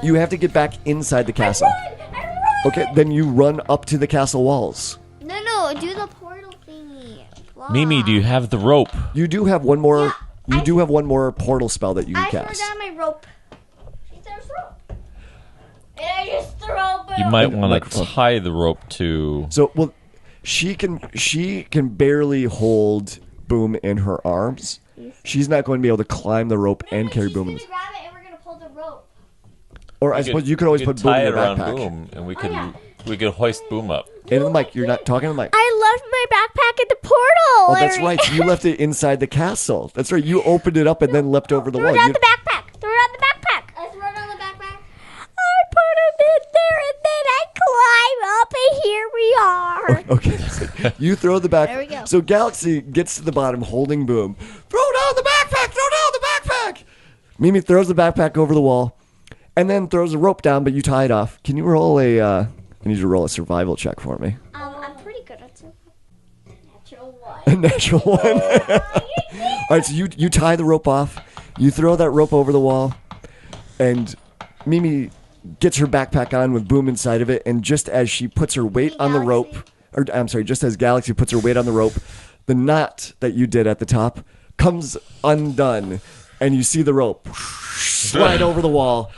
You have to get back inside the castle. Okay, then you run up to the castle walls. No, do the portal thingy. Mimi, do you have the rope? You do have one more. You do have one more portal spell that you can I throw cast. down my rope. She throws rope. And I just throw it. You might want to Microphone. tie the rope to. So, well, she can barely hold Boom in her arms. She's not going to be able to climb the rope and carry Boom. She's gonna grab it and we're gonna pull the rope. Or I suppose you could always put Boom tie in it your around backpack. Boom, and we could hoist Boom up. Into the mic. You're not talking to the mic. I left my backpack at the portal. Oh, that's right. So you left it inside the castle. That's right. You opened it up and then leapt over the wall. Throw it out You- the backpack. Throw it out the backpack. I throw it on the backpack. I put him in there and then I climb up and here we are. Okay. So you throw the back. There we go. So Gallexsy gets to the bottom holding Boom. Throw down the backpack. Throw down the backpack. Mimi throws the backpack over the wall and then throws a rope down, but you tie it off. Can you roll I need you to roll a survival check for me. I'm pretty good at it. Natural one. A natural one. All right, so you tie the rope off. You throw that rope over the wall, and Mimi gets her backpack on with Boom inside of it. And just as she puts her weight on the rope, or I'm sorry, just as Gallexsy puts her weight on the rope, the knot that you did at the top comes undone, and you see the rope slide over the wall,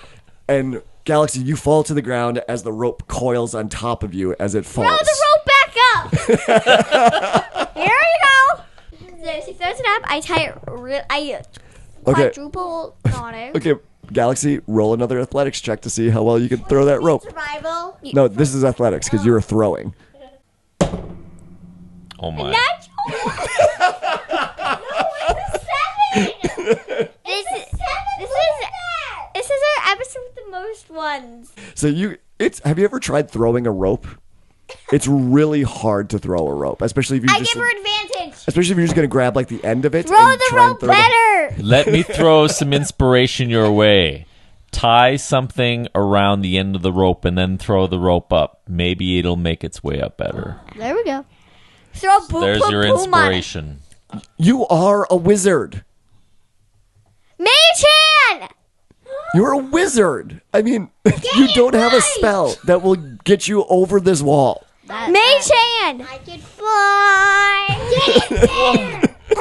and Gallexsy, you fall to the ground as the rope coils on top of you as it falls. Throw the rope back up. Here you go. So she throws it up. I tie it. I quadruple on it. Okay, Gallexsy, roll another athletics check to see how well you can throw that rope. Survival. No, this is athletics because you're throwing. Oh my! This is our episode with the most ones. So have you ever tried throwing a rope? It's really hard to throw a rope, especially if you I just give her advantage. especially if you're just gonna grab like the end of it. Throw and the try and rope throw the- better. Let me throw some inspiration your way. Tie something around the end of the rope and then throw the rope up. Maybe it'll make its way up better. There we go. Throw boom, There's boom, your boom on it. inspiration. You are a wizard. Mei-chan! You're a wizard. I mean, you don't have a spell that will get you over this wall. Mei-chan! I can fly.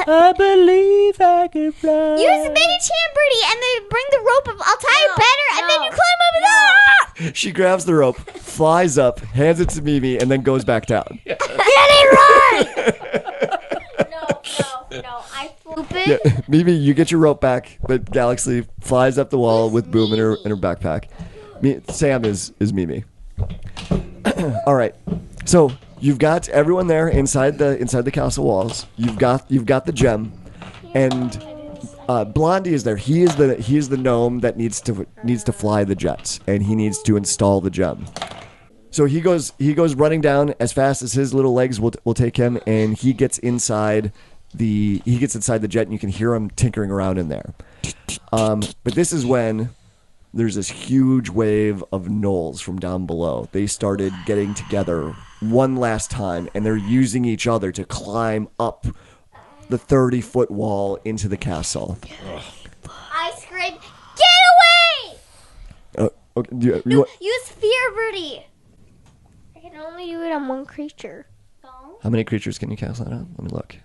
I believe I can fly. Use Mei-chan, Birdie, and then bring the rope up. I'll tie it better, and then you climb up and She grabs the rope, flies up, hands it to Mimi, and then goes back down. Get it right! No. I Stupid. Yeah, Mimi, you get your rope back, but Gallexsy flies up the wall with Boom in her backpack. Sam is Mimi. All right, so you've got everyone there inside the castle walls. You've got the gem, and Blondie is there. He is the gnome that needs to fly the jets, and he needs to install the gem. So he goes running down as fast as his little legs will take him, and he gets inside the jet, and you can hear him tinkering around in there. But this is when there's this huge wave of gnolls from down below. They started getting together one last time, and they're using each other to climb up the 30-foot wall into the castle. I scream, get away! Okay, Use fear, Birdie. can only do it on one creature. how many creatures can you cast that on? Let me look.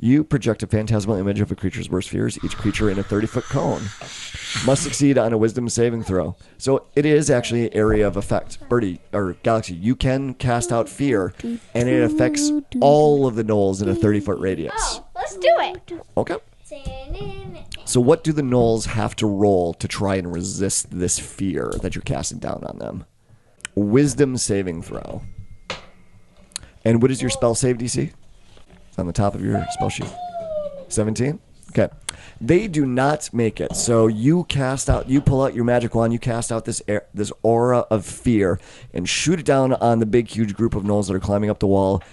You project a phantasmal image of a creature's worst fears, each creature in a 30-foot cone. Must succeed on a wisdom saving throw. So it is actually an area of effect. Birdie, or Gallexsy, you can cast out fear, and it affects all of the gnolls in a 30-foot radius. Oh, let's do it. Okay. So what do the gnolls have to roll to try and resist this fear that you're casting down on them? Wisdom saving throw. And what is your spell save DC? It's on the top of your spell sheet. 17? Okay. They do not make it. So you pull out your magic wand, you cast out this aura of fear and shoot it down on the big, huge group of gnolls that are climbing up the wall,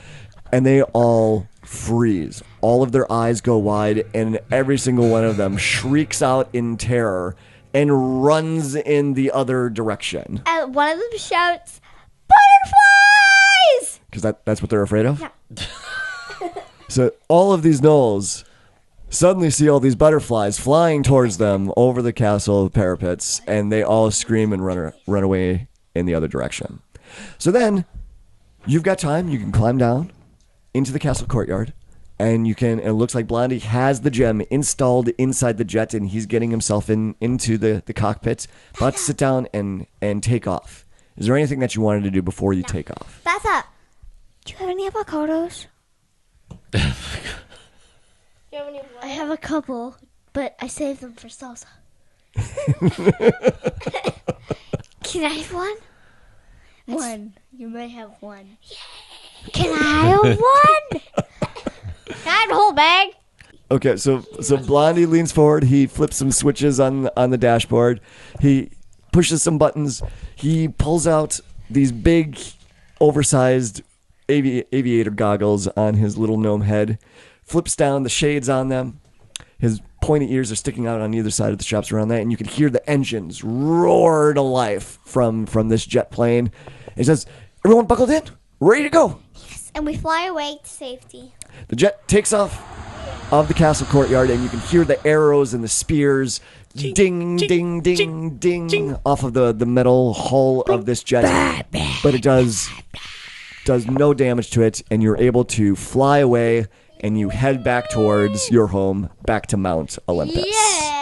and they all freeze. All of their eyes go wide, and every single one of them shrieks out in terror and runs in the other direction. And one of them shouts, "Butterflies!" Because that's what they're afraid of? Yeah. So all of these gnolls suddenly see all these butterflies flying towards them over the castle parapets, and they all scream and run away in the other direction. So then, you've got time. You can climb down into the castle courtyard, and it looks like Blondie has the gem installed inside the jet, and he's getting himself into the cockpit, about to sit down and take off. Is there anything that you wanted to do before you take off? Betha, Do you have any avocados? do you have any I have a couple, but I saved them for salsa. Can I have one? One. You may have one. Can I have one? Can I have the whole bag? Okay, so Blondie leans forward. He flips some switches on the dashboard. He pushes some buttons. He pulls out these big, oversized aviator goggles on his little gnome head. Flips down the shades on them. His pointy ears are sticking out on either side of the straps around that, and you can hear the engines roar to life from this jet plane. He says, "Everyone buckled in? Ready to go." And we fly away to safety. The jet takes off of the castle courtyard, and you can hear the arrows and the spears ding, ding, ding, ding off of the metal hull of this jet. But it does no damage to it, and you're able to fly away, and you head back towards your home, back to Mount Olympus. Yeah.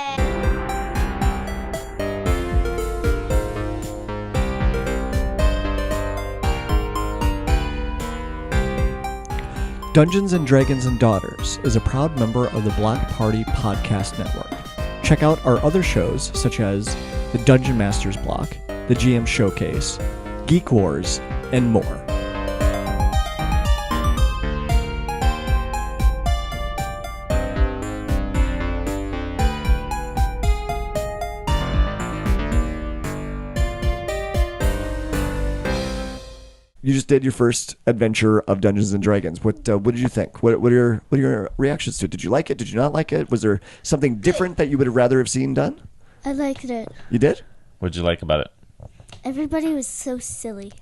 Dungeons & Dragons & Daughters is a proud member of the Block Party Podcast Network. Check out our other shows such as the Dungeon Masters Block, the GM Showcase, Geek Wars, and more. You just did your first adventure of Dungeons and Dragons. What did you think? What are your reactions to it? Did you like it? Did you not like it? Was there something different that you would have rather have seen done? I liked it. You did? What'd you like about it? Everybody was so silly.